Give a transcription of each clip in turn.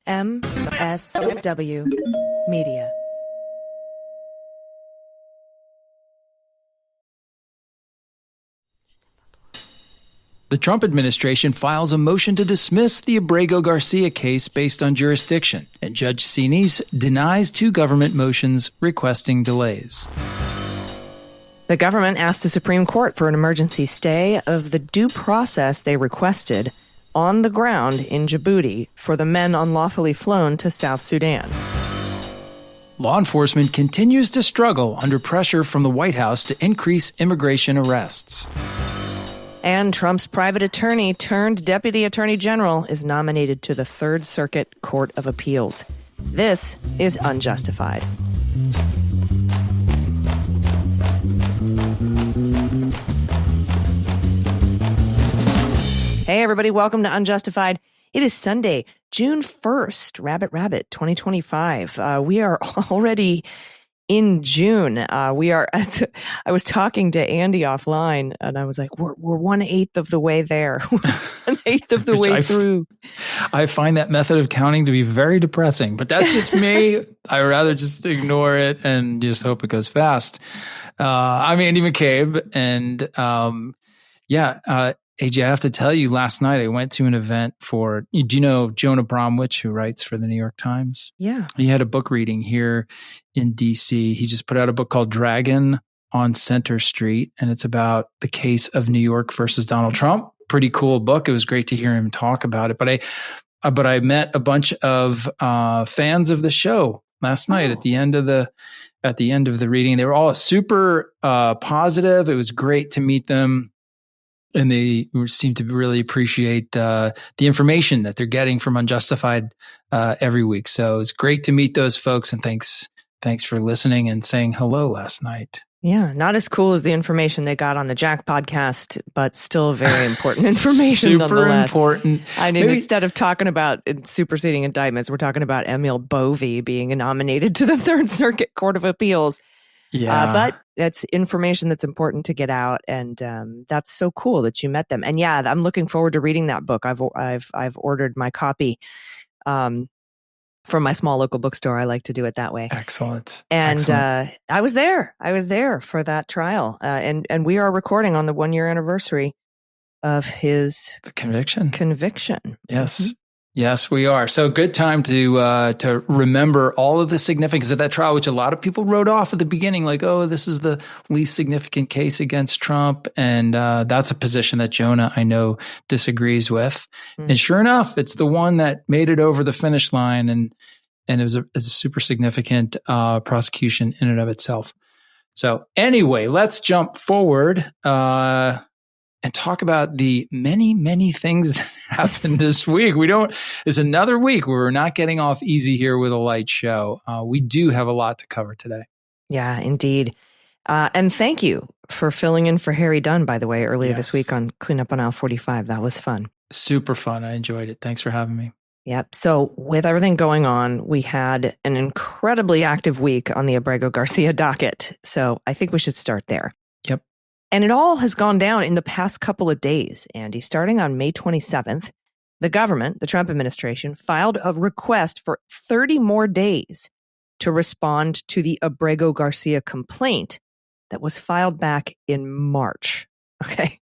MSW Media. The Trump administration files a motion to dismiss the Abrego Garcia case based on jurisdiction, and Judge Xinis denies two government motions requesting delays. The government asked the Supreme Court for an emergency stay of the due process they requested on the ground in Djibouti for the men unlawfully flown to South Sudan. Law enforcement continues to struggle under pressure from the White House to increase immigration arrests. And Trump's private attorney turned deputy attorney general is nominated to the Third Circuit Court of Appeals. This is Unjustified. Hey, everybody. Welcome to Unjustified. It is Sunday, June 1st, Rabbit 2025. We are already in June. I was talking to Andy offline and I was like, we're 1/8 of the way there. 1/8 of the way through. I find that method of counting to be very depressing, but that's just me. I rather just ignore it and just hope it goes fast. I'm Andy McCabe and, AJ, I have to tell you, last night I went to an event do you know Jonah Bromwich, who writes for the New York Times? Yeah. He had a book reading here in DC. He just put out a book called Dragon on Center Street, and it's about the case of New York versus Donald Trump. Pretty cool book. It was great to hear him talk about it. But I met a bunch of fans of the show last night at the end of the reading. They were all super positive. It was great to meet them. And they seem to really appreciate the information that they're getting from Unjustified every week. So it's great to meet those folks. And thanks for listening and saying hello last night. Yeah, not as cool as the information they got on the Jack podcast, but still very important information. Super nonetheless. Important. I mean, instead of talking about superseding indictments, we're talking about Emil Bovey being nominated to the Third Circuit Court of Appeals. Yeah, but that's information that's important to get out, and that's so cool that you met them. And yeah, I'm looking forward to reading that book. I've ordered my copy from my small local bookstore. I like to do it that way. Excellent. And Excellent. I was there for that trial, and we are recording on the 1-year anniversary of his conviction. Yes. Mm-hmm. Yes, we are. So good time to remember all of the significance of that trial, which a lot of people wrote off at the beginning, like, oh, this is the least significant case against Trump. And that's a position that Jonah, I know, disagrees with. Mm. And sure enough, it's the one that made it over the finish line. And it was a super significant prosecution in and of itself. So anyway, let's jump forward and talk about the many, many things that happened this week. It's another week where we're not getting off easy here with a light show. We do have a lot to cover today. Yeah, indeed. And thank you for filling in for Harry Dunn, by the way, earlier this week on Cleanup on Aisle 45. That was fun. Super fun. I enjoyed it. Thanks for having me. Yep. So with everything going on, we had an incredibly active week on the Abrego Garcia docket. So I think we should start there. Yep. And it all has gone down in the past couple of days, Andy. Starting on May 27th, the government, the Trump administration, filed a request for 30 more days to respond to the Abrego Garcia complaint that was filed back in March. Okay.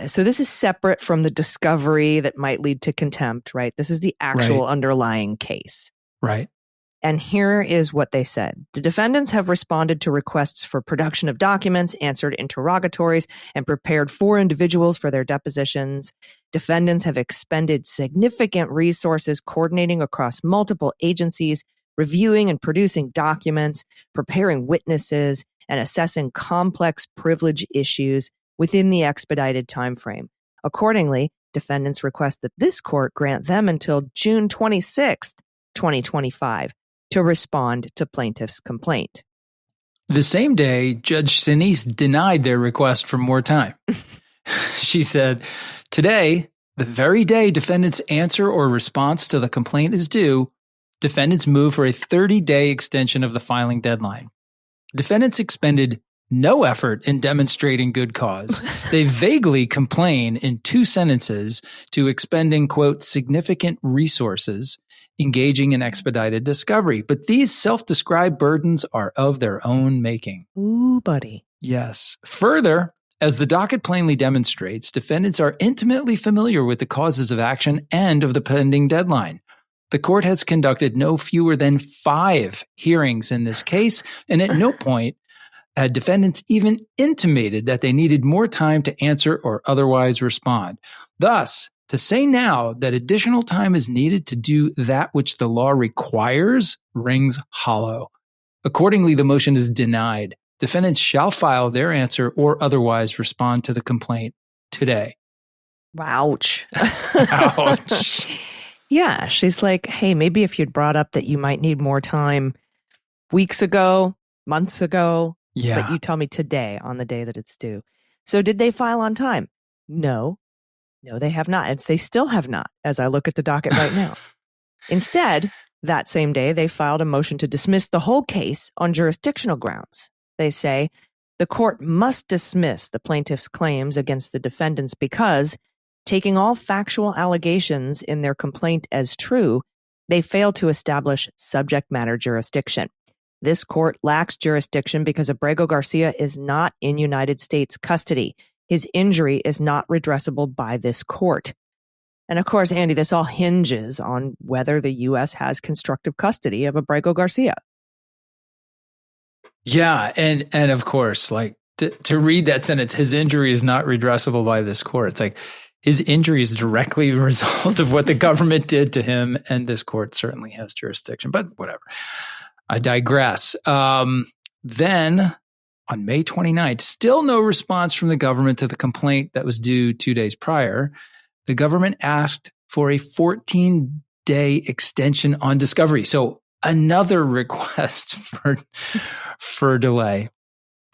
So this is separate from the discovery that might lead to contempt, right? This is the actual underlying case. Right. And here is what they said. The defendants have responded to requests for production of documents, answered interrogatories, and prepared 4 individuals for their depositions. Defendants have expended significant resources coordinating across multiple agencies, reviewing and producing documents, preparing witnesses, and assessing complex privilege issues within the expedited timeframe. Accordingly, defendants request that this court grant them until June 26th, 2025, to respond to plaintiff's complaint. The same day, Judge Xinis denied their request for more time. She said, today, the very day defendants' answer or response to the complaint is due, defendants move for a 30-day extension of the filing deadline. Defendants expended no effort in demonstrating good cause. They vaguely complain in 2 sentences to expending, quote, significant resources engaging in expedited discovery. But these self-described burdens are of their own making. Ooh, buddy. Yes. Further, as the docket plainly demonstrates, defendants are intimately familiar with the causes of action and of the pending deadline. The court has conducted no fewer than 5 hearings in this case, and at no point had defendants even intimated that they needed more time to answer or otherwise respond. Thus, to say now that additional time is needed to do that which the law requires rings hollow. Accordingly, the motion is denied. Defendants shall file their answer or otherwise respond to the complaint today. Ouch. Ouch. Yeah, she's like, hey, maybe if you'd brought up that you might need more time weeks ago, months ago, Yeah. but you tell me today on the day that it's due. So did they file on time? No, they have not. And they still have not, as I look at the docket right now. Instead, that same day, they filed a motion to dismiss the whole case on jurisdictional grounds. They say the court must dismiss the plaintiff's claims against the defendants because, taking all factual allegations in their complaint as true, they fail to establish subject matter jurisdiction. This court lacks jurisdiction because Abrego Garcia is not in United States custody. His injury is not redressable by this court. And of course, Andy, this all hinges on whether the U.S. has constructive custody of Abrego Garcia. Yeah, and of course, like to read that sentence, his injury is not redressable by this court. It's like his injury is directly a result of what the government did to him, and this court certainly has jurisdiction. But whatever, I digress. Then on May 29th, still no response from the government to the complaint that was due 2 days prior. The government asked for a 14-day extension on discovery. So another request for delay.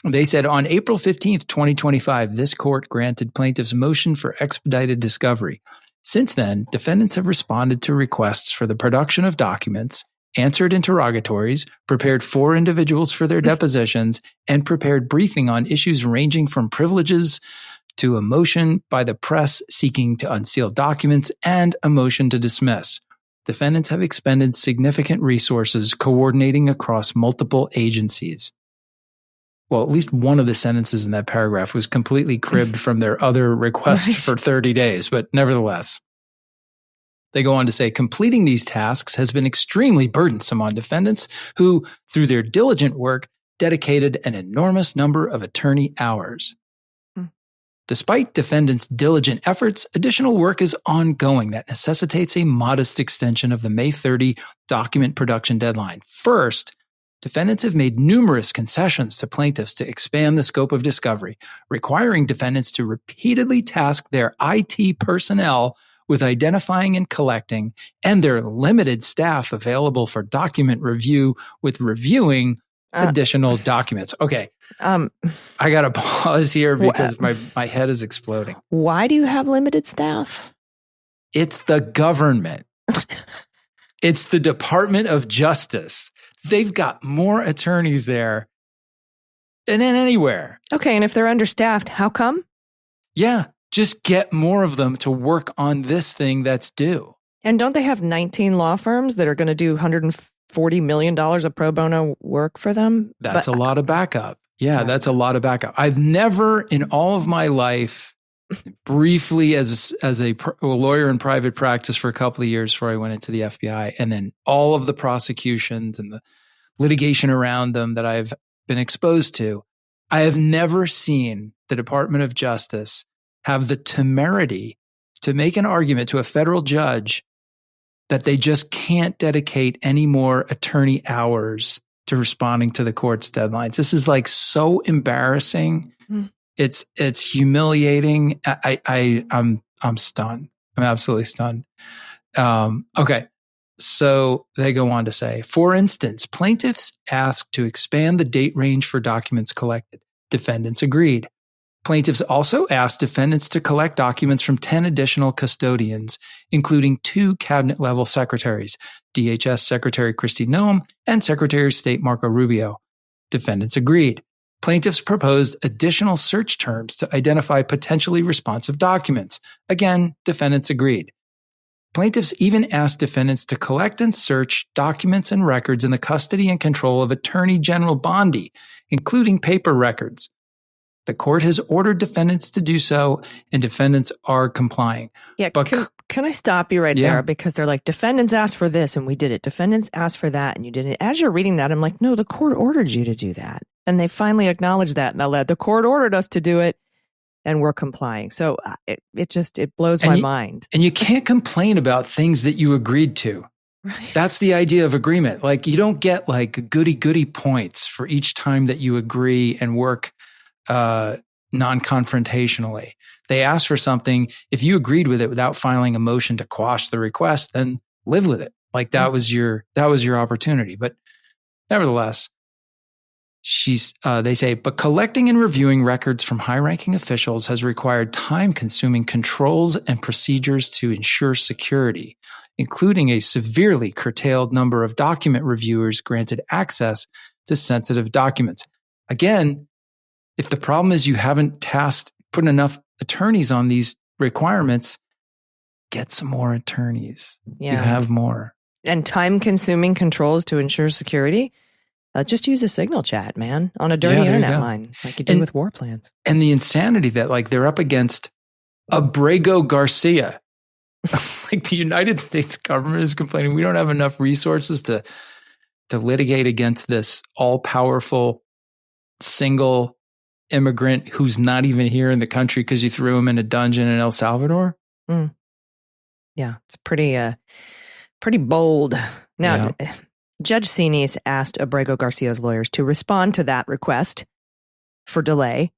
They said on April 15th, 2025, this court granted plaintiffs' motion for expedited discovery. Since then, defendants have responded to requests for the production of documents, answered interrogatories, prepared 4 individuals for their depositions, and prepared briefing on issues ranging from privileges to a motion by the press seeking to unseal documents and a motion to dismiss. Defendants have expended significant resources coordinating across multiple agencies. Well, at least one of the sentences in that paragraph was completely cribbed from their other request for 30 days, but nevertheless. They go on to say, completing these tasks has been extremely burdensome on defendants who, through their diligent work, dedicated an enormous number of attorney hours. Despite defendants' diligent efforts, additional work is ongoing that necessitates a modest extension of the May 30 document production deadline. First, defendants have made numerous concessions to plaintiffs to expand the scope of discovery, requiring defendants to repeatedly task their IT personnel with identifying and collecting, and their limited staff available for document review with reviewing additional documents. Okay. I got to pause here because my head is exploding. Why do you have limited staff? It's the government. It's the Department of Justice. They've got more attorneys there than anywhere. Okay, and if they're understaffed, how come? Yeah, just get more of them to work on this thing that's due. And don't they have 19 law firms that are going to do $140 million of pro bono work for them? That's a lot of backup. Yeah, that's a lot of backup. I've never in all of my life, briefly as a lawyer in private practice for a couple of years before I went into the FBI, and then all of the prosecutions and the litigation around them that I've been exposed to, I have never seen the Department of Justice have the temerity to make an argument to a federal judge that they just can't dedicate any more attorney hours to responding to the court's deadlines. This is like so embarrassing. It's humiliating. I'm stunned. I'm absolutely stunned. Okay. So they go on to say, for instance, plaintiffs asked to expand the date range for documents collected. Defendants agreed. Plaintiffs also asked defendants to collect documents from 10 additional custodians, including 2 cabinet-level secretaries, DHS Secretary Kristi Noem and Secretary of State Marco Rubio. Defendants agreed. Plaintiffs proposed additional search terms to identify potentially responsive documents. Again, defendants agreed. Plaintiffs even asked defendants to collect and search documents and records in the custody and control of Attorney General Bondi, including paper records. The court has ordered defendants to do so, and defendants are complying. Yeah, but can I stop you right there? Because they're like, defendants asked for this and we did it. Defendants asked for that and you did it. As you're reading that, I'm like, no, the court ordered you to do that. And they finally acknowledged that. Now, the court ordered us to do it and we're complying. So it blows my mind. And you can't complain about things that you agreed to. Right. That's the idea of agreement. Like, you don't get like goody points for each time that you agree and work non-confrontationally. They asked for something. If you agreed with it without filing a motion to quash the request, then live with it. Like that was your opportunity. But nevertheless, they say, but collecting and reviewing records from high-ranking officials has required time-consuming controls and procedures to ensure security, including a severely curtailed number of document reviewers granted access to sensitive documents. Again, if the problem is you haven't put enough attorneys on these requirements, get some more attorneys. Yeah. You have more. And time-consuming controls to ensure security? Just use a signal chat, man, on a dirty internet line, like you do with war plans. And the insanity that, like, they're up against Abrego Garcia. Like, the United States government is complaining we don't have enough resources to litigate against this all-powerful single immigrant who's not even here in the country because you threw him in a dungeon in El Salvador. Yeah, it's pretty bold. Now, Judge Xinis asked Abrego Garcia's lawyers to respond to that request for delay,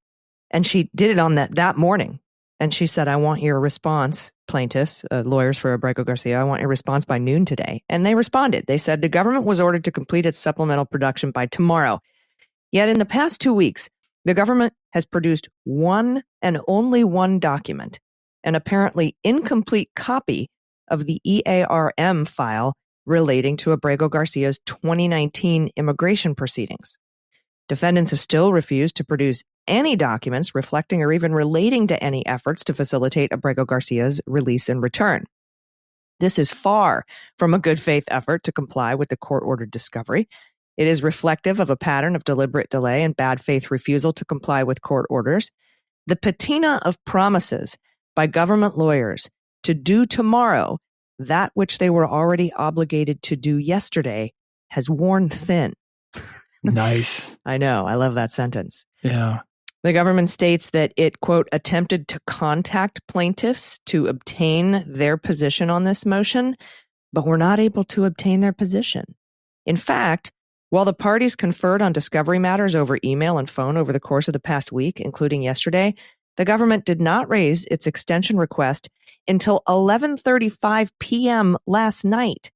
and she did it on that morning. And she said, I want your response, plaintiffs, lawyers for Abrego Garcia, I want your response by noon today. And they responded. They said the government was ordered to complete its supplemental production by tomorrow. Yet in the past 2 weeks, the government has produced one and only one document, an apparently incomplete copy of the EARM file relating to Abrego Garcia's 2019 immigration proceedings. Defendants have still refused to produce any documents reflecting or even relating to any efforts to facilitate Abrego Garcia's release and return. This is far from a good faith effort to comply with the court-ordered discovery. It is reflective of a pattern of deliberate delay and bad faith refusal to comply with court orders. The patina of promises by government lawyers to do tomorrow that which they were already obligated to do yesterday has worn thin. Nice. I know. I love that sentence. Yeah. The government states that it, quote, attempted to contact plaintiffs to obtain their position on this motion, but were not able to obtain their position. In fact, while the parties conferred on discovery matters over email and phone over the course of the past week, including yesterday, the government did not raise its extension request until 11:35 p.m. last night,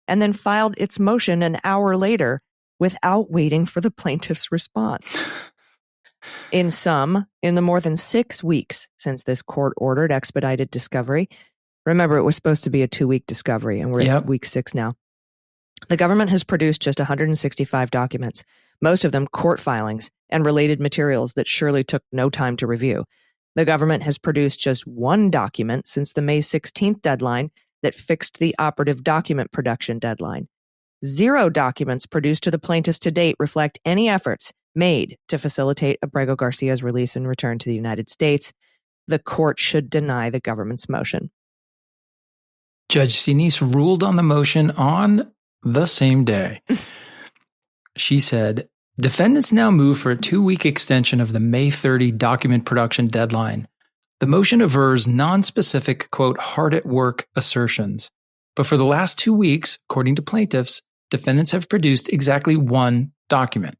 and then filed its motion an hour later without waiting for the plaintiff's response. In the more than 6 weeks since this court-ordered expedited discovery, remember it was supposed to be a 2-week discovery, and we're at week 6 now, the government has produced just 165 documents, most of them court filings and related materials that surely took no time to review. The government has produced just one document since the May 16th deadline that fixed the operative document production deadline. 0 documents produced to the plaintiffs to date reflect any efforts made to facilitate Abrego Garcia's release and return to the United States. The court should deny the government's motion. Judge Xinis ruled on the motion on the same day. She said, defendants now move for a 2-week extension of the May 30 document production deadline. The motion avers non-specific, quote, hard at work assertions. But for the last 2 weeks, according to plaintiffs, defendants have produced exactly one document.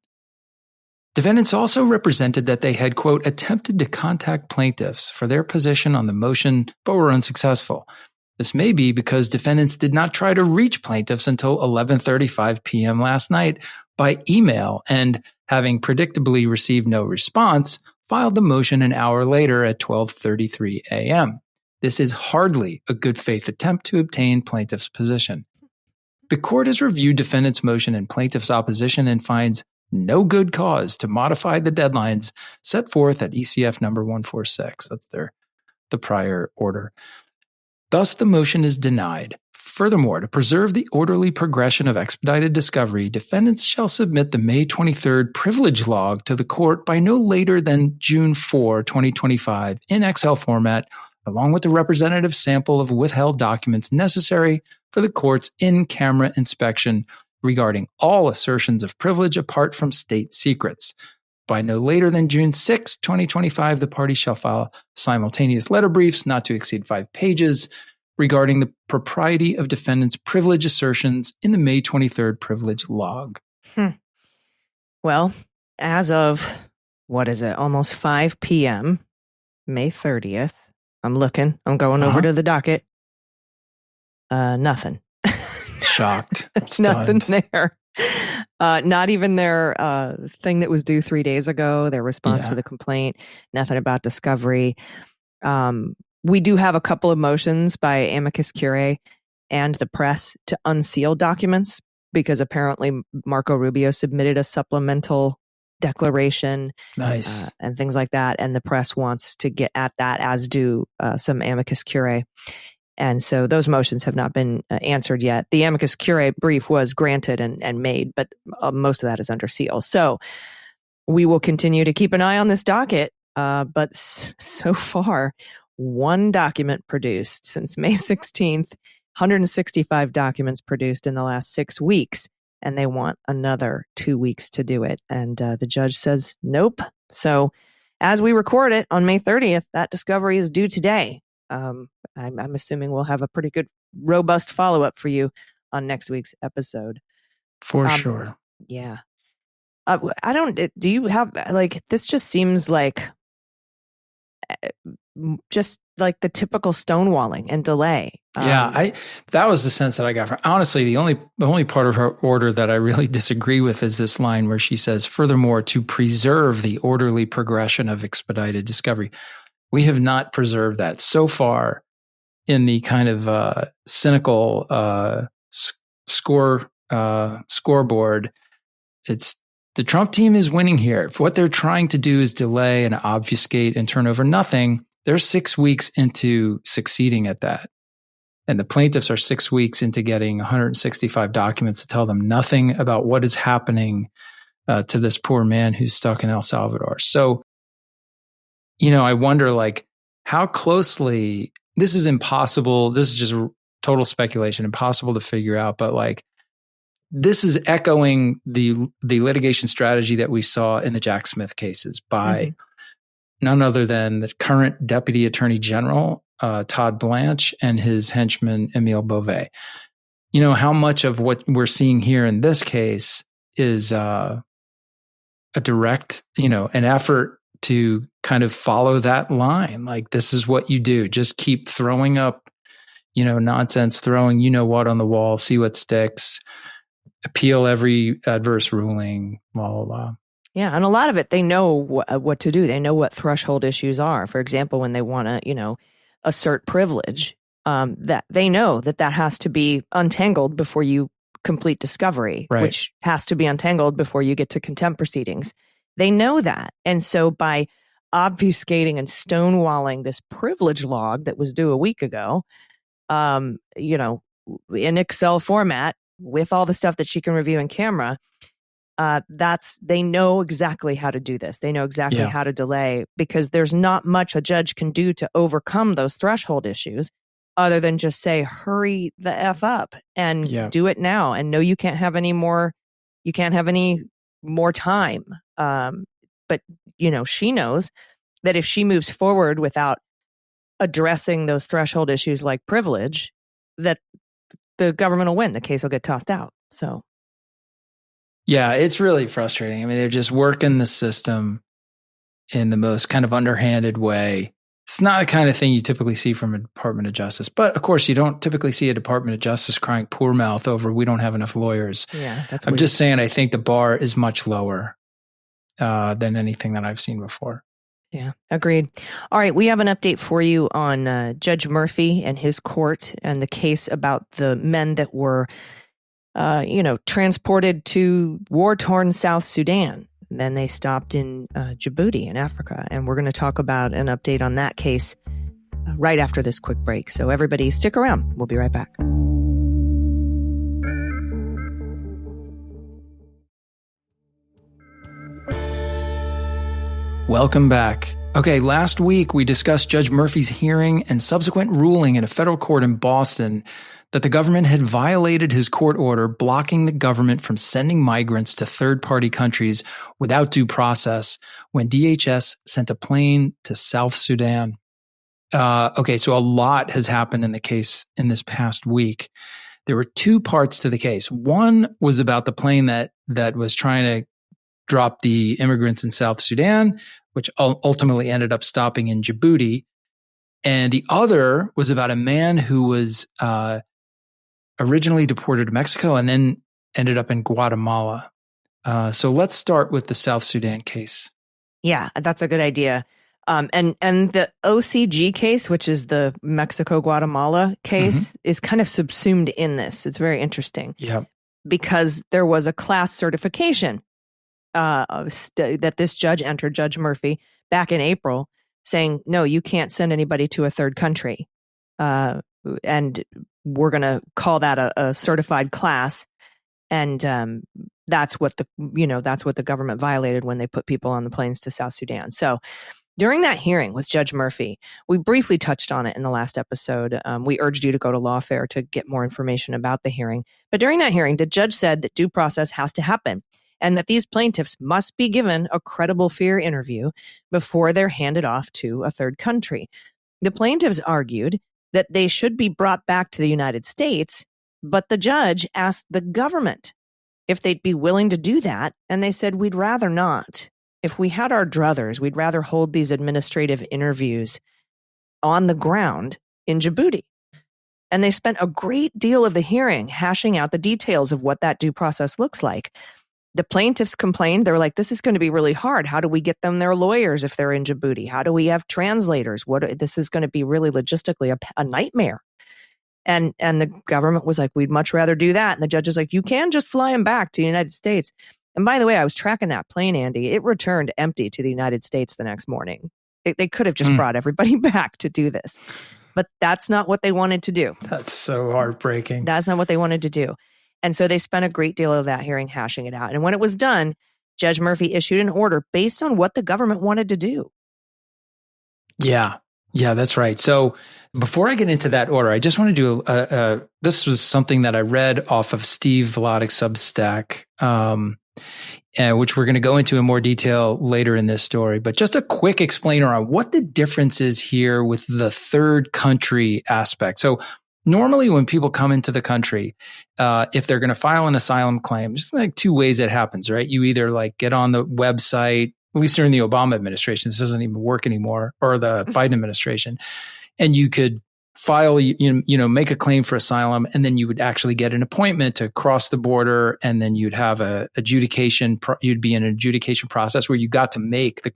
Defendants also represented that they had, quote, attempted to contact plaintiffs for their position on the motion, but were unsuccessful. This may be because defendants did not try to reach plaintiffs until 11:35 p.m. last night by email and, having predictably received no response, filed the motion an hour later at 12:33 a.m. This is hardly a good faith attempt to obtain plaintiff's position. The court has reviewed defendant's motion and plaintiff's opposition and finds no good cause to modify the deadlines set forth at ECF number 146. That's the prior order. Thus, the motion is denied. Furthermore, to preserve the orderly progression of expedited discovery, defendants shall submit the May 23rd privilege log to the court by no later than June 4, 2025 in Excel format, along with the representative sample of withheld documents necessary for the court's in-camera inspection regarding all assertions of privilege apart from state secrets. By no later than June 6, 2025, the parties shall file simultaneous letter briefs not to exceed 5 pages regarding the propriety of defendants' privilege assertions in the May 23rd privilege log. Well, as of, almost 5 p.m., May 30th, I'm going over to the docket. Nothing. Shocked. Nothing there. Not even their thing that was due 3 days ago, their response to the complaint, nothing about discovery. We do have a couple of motions by amicus curiae and the press to unseal documents because apparently Marco Rubio submitted a supplemental declaration and things like that. And the press wants to get at that, as do some amicus curiae. And so those motions have not been answered yet. The amicus curiae brief was granted and made, but most of that is under seal. So we will continue to keep an eye on this docket. But so far, one document produced since May 16th, 165 documents produced in the last 6 weeks, and they want another 2 weeks to do it. And the judge says, nope. So as we record it on May 30th, that discovery is due today. I'm assuming we'll have a pretty good, robust follow-up for you on next week's episode. For sure. Yeah. Do you have, this just seems like just like the typical stonewalling and delay. That was the sense that I got from, honestly, the only part of her order that I really disagree with is this line where she says, furthermore, to preserve the orderly progression of expedited discovery. We have not preserved that so far in the kind of cynical scoreboard. It's the Trump team is winning here. If what they're trying to do is delay and obfuscate and turn over nothing, they're 6 weeks into succeeding at that. And the plaintiffs are 6 weeks into getting 165 documents to tell them nothing about what is happening to this poor man who's stuck in El Salvador. So, I wonder, how closely, this is impossible. This is just total speculation, impossible to figure out. But this is echoing the litigation strategy that we saw in the Jack Smith cases by none other than the current Deputy Attorney General, Todd Blanche, and his henchman, Emile Beauvais. How much of what we're seeing here in this case is a direct, an effort to kind of follow that line. This is what you do. Just keep throwing up, nonsense, throwing, what on the wall, see what sticks, appeal every adverse ruling, blah, blah, blah. Yeah. And a lot of it, they know what to do. They know what threshold issues are. For example, when they want to, assert privilege, that they know that has to be untangled before you complete discovery, which has to be untangled before you get to contempt proceedings. They know that. And so by obfuscating and stonewalling this privilege log that was due a week ago, in Excel format with all the stuff that she can review in camera, they know exactly how to do this. They know exactly how to delay, because there's not much a judge can do to overcome those threshold issues other than just say, hurry the F up and do it now. And no, you can't have any more time. But she knows that if she moves forward without addressing those threshold issues like privilege, that the government will win. The case will get tossed out. So. Yeah, it's really frustrating. I mean, they're just working the system in the most kind of underhanded way. It's not the kind of thing you typically see from a Department of Justice. But of course, you don't typically see a Department of Justice crying poor mouth over we don't have enough lawyers. Yeah, that's I'm just saying I think the bar is much lower than anything that I've seen before. Yeah, agreed. All right, we have an update for you on Judge Murphy and his court and the case about the men that were transported to war-torn South Sudan. And then they stopped in Djibouti in Africa. And we're going to talk about an update on that case right after this quick break. So everybody stick around. We'll be right back. Welcome back. Okay, last week we discussed Judge Murphy's hearing and subsequent ruling in a federal court in Boston that the government had violated his court order blocking the government from sending migrants to third-party countries without due process when DHS sent a plane to South Sudan. Okay, so a lot has happened in the case in this past week. There were two parts to the case. One was about the plane that was trying to drop the immigrants in South Sudan, which ultimately ended up stopping in Djibouti. And the other was about a man who was originally deported to Mexico and then ended up in Guatemala. So let's start with the South Sudan case. Yeah, that's a good idea. And the OCG case, which is the Mexico-Guatemala case, is kind of subsumed in this. It's very interesting. Yeah. Because there was a class certification that this judge entered, Judge Murphy, back in April, saying, no, you can't send anybody to a third country. And we're going to call that a certified class. And that's what the government violated when they put people on the planes to South Sudan. So during that hearing with Judge Murphy, we briefly touched on it in the last episode. We urged you to go to Lawfare to get more information about the hearing. But during that hearing, the judge said that due process has to happen and that these plaintiffs must be given a credible fear interview before they're handed off to a third country. The plaintiffs argued that they should be brought back to the United States, but the judge asked the government if they'd be willing to do that, and they said, we'd rather not. If we had our druthers, we'd rather hold these administrative interviews on the ground in Djibouti. And they spent a great deal of the hearing hashing out the details of what that due process looks like. The plaintiffs complained. They were like, this is going to be really hard. How do we get them their lawyers if they're in Djibouti? How do we have translators? This is going to be really logistically a nightmare. And the government was like, we'd much rather do that. And the judge was like, you can just fly them back to the United States. And by the way, I was tracking that plane, Andy. It returned empty to the United States the next morning. They could have just brought everybody back to do this. But that's not what they wanted to do. That's so heartbreaking. That's not what they wanted to do. And so they spent a great deal of that hearing hashing it out. And when it was done, Judge Murphy issued an order based on what the government wanted to do. Yeah, that's right. So before I get into that order, I just want to do this was something that I read off of Steve Vladek's Substack, which we're going to go into in more detail later in this story. But just a quick explainer on what the difference is here with the third country aspect. So normally when people come into the country, if they're going to file an asylum claim, there's like two ways it happens, right? You either like get on the website, at least during the Obama administration, this doesn't even work anymore, or the Biden administration, and you could file, make a claim for asylum, and then you would actually get an appointment to cross the border, and then you'd have you'd be in an adjudication process where you got to make the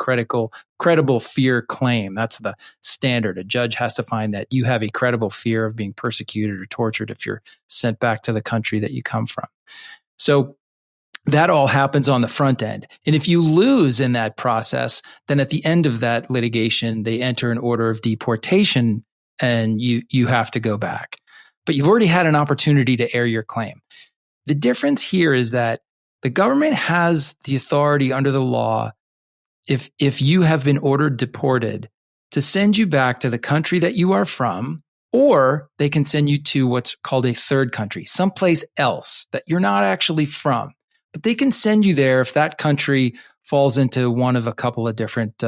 credible fear claim. That's the standard. A judge has to find that you have a credible fear of being persecuted or tortured if you're sent back to the country that you come from. So that all happens on the front end. And if you lose in that process, then at the end of that litigation, they enter an order of deportation and you have to go back. But you've already had an opportunity to air your claim. The difference here is that the government has the authority under the law, if you have been ordered deported, to send you back to the country that you are from, or they can send you to what's called a third country, someplace else that you're not actually from. But they can send you there if that country falls into one of a couple of different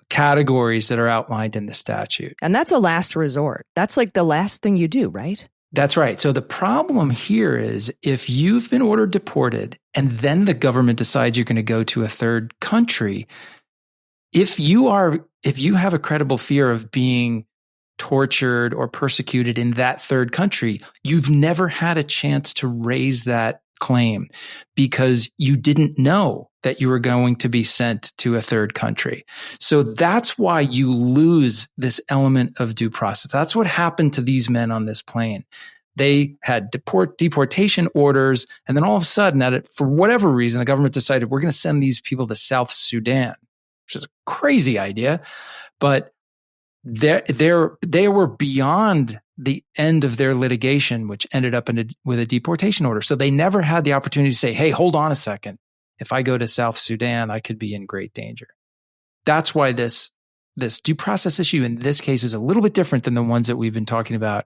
categories that are outlined in the statute. And that's a last resort. That's like the last thing you do, right? That's right. So the problem here is if you've been ordered deported and then the government decides you're going to go to a third country, if you have a credible fear of being tortured or persecuted in that third country, you've never had a chance to raise that claim because you didn't know that you were going to be sent to a third country. So that's why you lose this element of due process. That's what happened to these men on this plane. They had deportation orders, and then all of a sudden, for whatever reason, the government decided we're going to send these people to South Sudan, which is a crazy idea. But they were beyond the end of their litigation, which ended up with a deportation order. So they never had the opportunity to say, hey, hold on a second. If I go to South Sudan, I could be in great danger. That's why this due process issue in this case is a little bit different than the ones that we've been talking about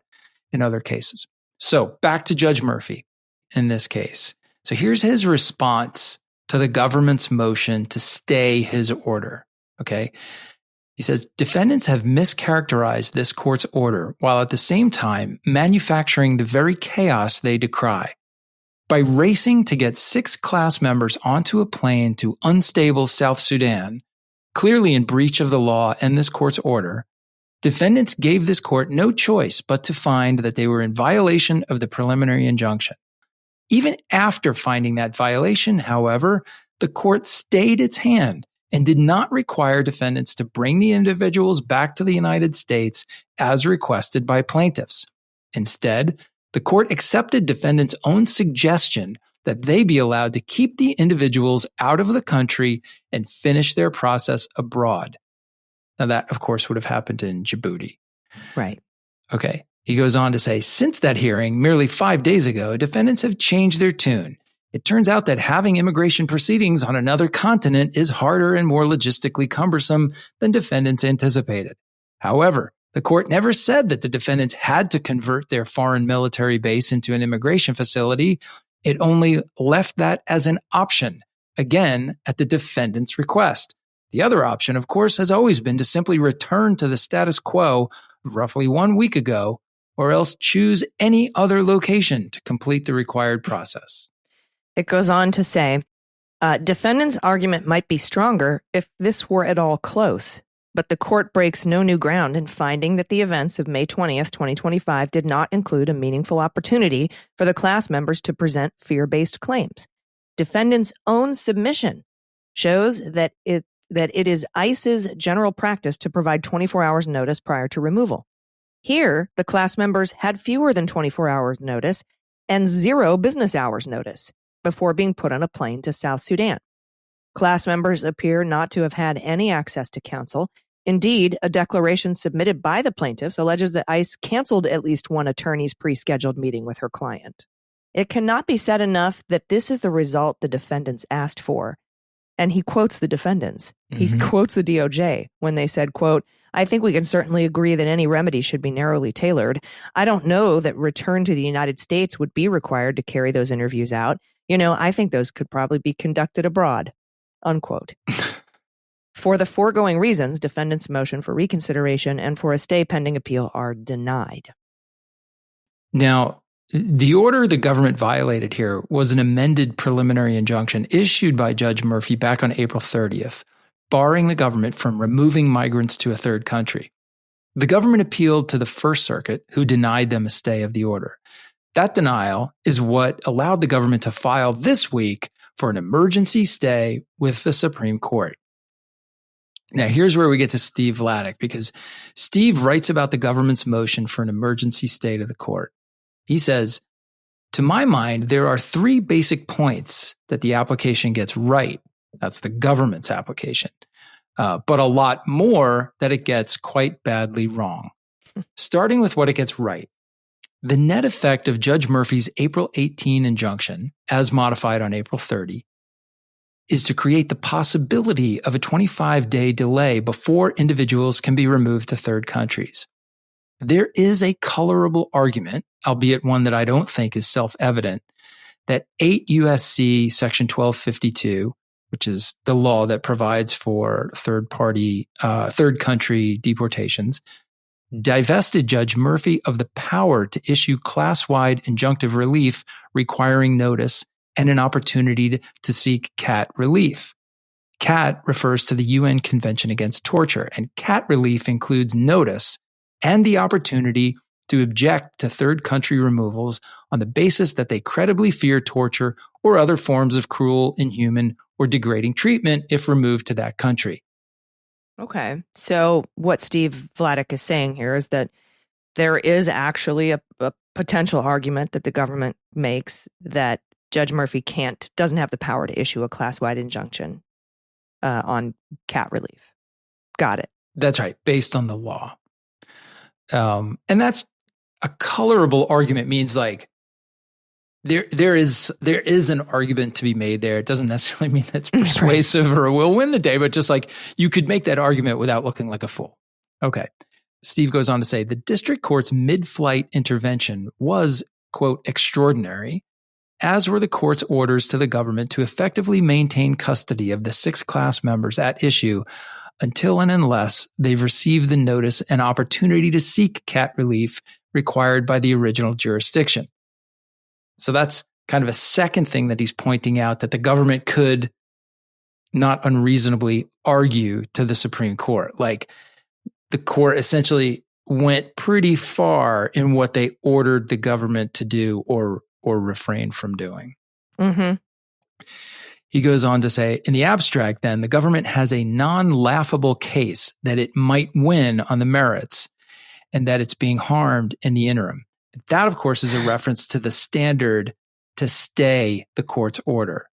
in other cases. So back to Judge Murphy in this case. So here's his response to the government's motion to stay his order. Okay. He says, defendants have mischaracterized this court's order while at the same time manufacturing the very chaos they decry. By racing to get 6 class members onto a plane to unstable South Sudan, clearly in breach of the law and this court's order, defendants gave this court no choice but to find that they were in violation of the preliminary injunction. Even after finding that violation, however, the court stayed its hand and did not require defendants to bring the individuals back to the United States as requested by plaintiffs. Instead, the court accepted defendants' own suggestion that they be allowed to keep the individuals out of the country and finish their process abroad. Now that, of course, would have happened in Djibouti. Right. Okay. He goes on to say, since that hearing, merely 5 days ago, defendants have changed their tune. It turns out that having immigration proceedings on another continent is harder and more logistically cumbersome than defendants anticipated. However, the court never said that the defendants had to convert their foreign military base into an immigration facility. It only left that as an option, again, at the defendant's request. The other option, of course, has always been to simply return to the status quo of roughly 1 week ago, or else choose any other location to complete the required process. It goes on to say, defendant's argument might be stronger if this were at all close, but the court breaks no new ground in finding that the events of May 20th, 2025 did not include a meaningful opportunity for the class members to present fear-based claims. Defendant's own submission shows that it is ICE's general practice to provide 24 hours notice prior to removal. Here, the class members had fewer than 24 hours notice and 0 business hours notice before being put on a plane to South Sudan. Class members appear not to have had any access to counsel. Indeed, a declaration submitted by the plaintiffs alleges that ICE canceled at least one attorney's pre-scheduled meeting with her client. It cannot be said enough that this is the result the defendants asked for. And he quotes the defendants. He quotes the DOJ when they said, quote, I think we can certainly agree that any remedy should be narrowly tailored. I don't know that return to the United States would be required to carry those interviews out. I think those could probably be conducted abroad, unquote. For the foregoing reasons, defendants' motion for reconsideration and for a stay pending appeal are denied. Now, the order the government violated here was an amended preliminary injunction issued by Judge Murphy back on April 30th, barring the government from removing migrants to a third country. The government appealed to the First Circuit, who denied them a stay of the order. That denial is what allowed the government to file this week for an emergency stay with the Supreme Court. Now, here's where we get to Steve Vladeck, because Steve writes about the government's motion for an emergency stay to the court. He says, to my mind, there are 3 basic points that the application gets right. That's the government's application. But a lot more that it gets quite badly wrong. Starting with what it gets right. The net effect of Judge Murphy's April 18 injunction, as modified on April 30, is to create the possibility of a 25-day delay before individuals can be removed to third countries. There is a colorable argument, albeit one that I don't think is self-evident, that 8 U.S.C. Section 1252, which is the law that provides for third country deportations, divested Judge Murphy of the power to issue class-wide injunctive relief requiring notice and an opportunity to seek CAT relief. CAT refers to the UN Convention Against Torture, and CAT relief includes notice and the opportunity to object to third country removals on the basis that they credibly fear torture or other forms of cruel, inhuman, or degrading treatment if removed to that country. Okay. So what Steve Vladeck is saying here is that there is actually a potential argument that the government makes that Judge Murphy doesn't have the power to issue a class-wide injunction on cat relief. Got it. That's right, based on the law. And that's a colorable argument, means like there is an argument to be made there. It doesn't necessarily mean that's persuasive right. or will win the day, but just like you could make that argument without looking like a fool. Okay. Steve goes on to say, the district court's mid-flight intervention was, quote, extraordinary, as were the court's orders to the government to effectively maintain custody of the 6 class members at issue until and unless they've received the notice and opportunity to seek cat relief required by the original jurisdiction. So that's kind of a second thing that he's pointing out, that the government could not unreasonably argue to the Supreme Court. Like, the court essentially went pretty far in what they ordered the government to do or refrain from doing. Mm-hmm. He goes on to say, in the abstract, then, the government has a non-laughable case that it might win on the merits and that it's being harmed in the interim. That, of course, is a reference to the standard to stay the court's order.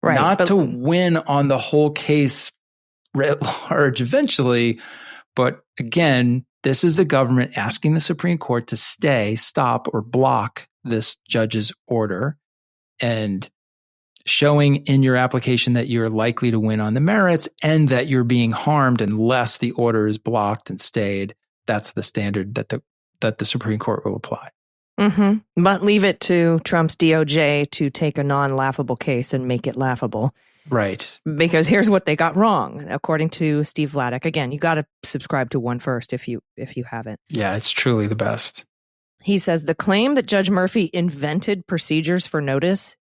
Right, not to win on the whole case writ large eventually. But again, this is the government asking the Supreme Court to stop, or block this judge's order, and showing in your application that you're likely to win on the merits and that you're being harmed unless the order is blocked and stayed. That's the standard that the Supreme Court will apply. Mm-hmm. But leave it to Trump's DOJ to take a non-laughable case and make it laughable. Right. Because here's what they got wrong, according to Steve Vladeck. Again, you got to subscribe to One First if you haven't. Yeah, it's truly the best. He says the claim that Judge Murphy invented procedures for notice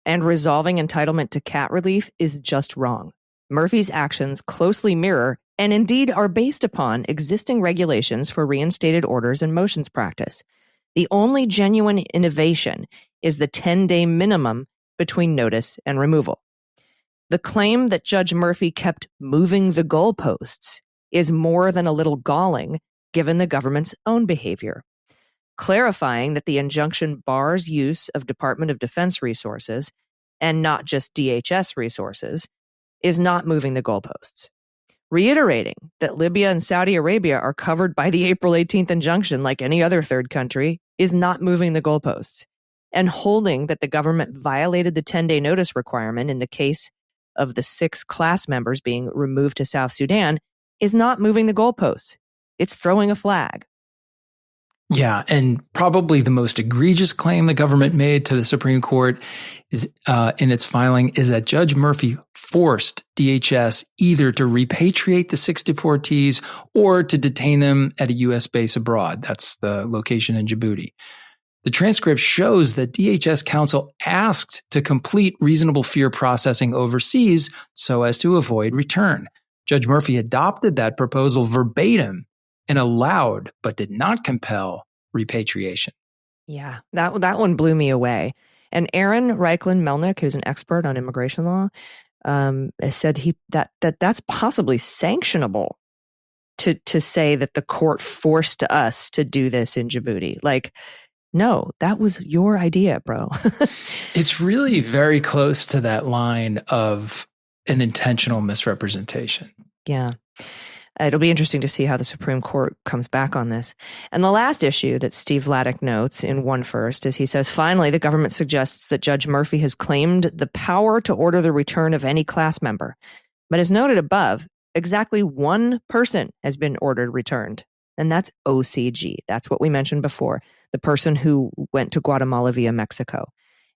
and resolving entitlement to cat relief is just wrong. Murphy's actions closely mirror and indeed are based upon existing regulations for reinstated orders and motions practice. The only genuine innovation is the 10-day minimum between notice and removal. The claim that Judge Murphy kept moving the goalposts is more than a little galling, given the government's own behavior. Clarifying that the injunction bars use of Department of Defense resources, and not just DHS resources, is not moving the goalposts. Reiterating that Libya and Saudi Arabia are covered by the April 18th injunction like any other third country is not moving the goalposts. And holding that the government violated the 10-day notice requirement in the case of the 6 class members being removed to South Sudan is not moving the goalposts. It's throwing a flag. Yeah, and probably the most egregious claim the government made to the Supreme Court is in its filing is that Judge Murphy forced DHS either to repatriate the 6 deportees or to detain them at a U.S. base abroad. That's the location in Djibouti. The transcript shows that DHS counsel asked to complete reasonable fear processing overseas so as to avoid return. Judge Murphy adopted that proposal verbatim and allowed, but did not compel, repatriation. Yeah, that one blew me away. And Aaron Reichlin-Melnick, who's an expert on immigration law, said that's possibly sanctionable to say that the court forced us to do this in Djibouti. Like, no, that was your idea, bro. It's really very close to that line of an intentional misrepresentation. Yeah. It'll be interesting to see how the Supreme Court comes back on this. And the last issue that Steve Vladeck notes in One First is he says, finally, the government suggests that Judge Murphy has claimed the power to order the return of any class member. But as noted above, exactly one person has been ordered returned, and that's OCG. That's what we mentioned before, the person who went to Guatemala via Mexico.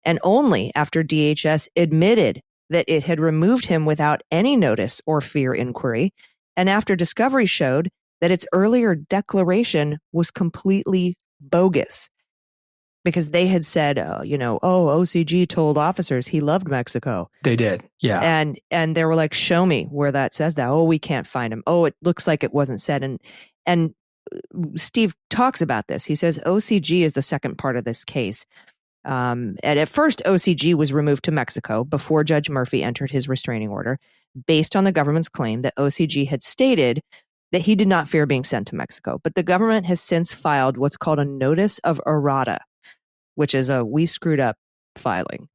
And only after DHS admitted that it had removed him without any notice or fear inquiry, and after discovery showed that its earlier declaration was completely bogus because they had said, OCG told officers he loved Mexico. They did, yeah. And they were like, show me where that says that. Oh, we can't find him. Oh, it looks like it wasn't said. And Steve talks about this. He says OCG is the second part of this case. And at first, OCG was removed to Mexico before Judge Murphy entered his restraining order, based on the government's claim that OCG had stated, that he did not fear being sent to Mexico. But the government has since filed what's called a notice of errata, which is a we screwed up filing,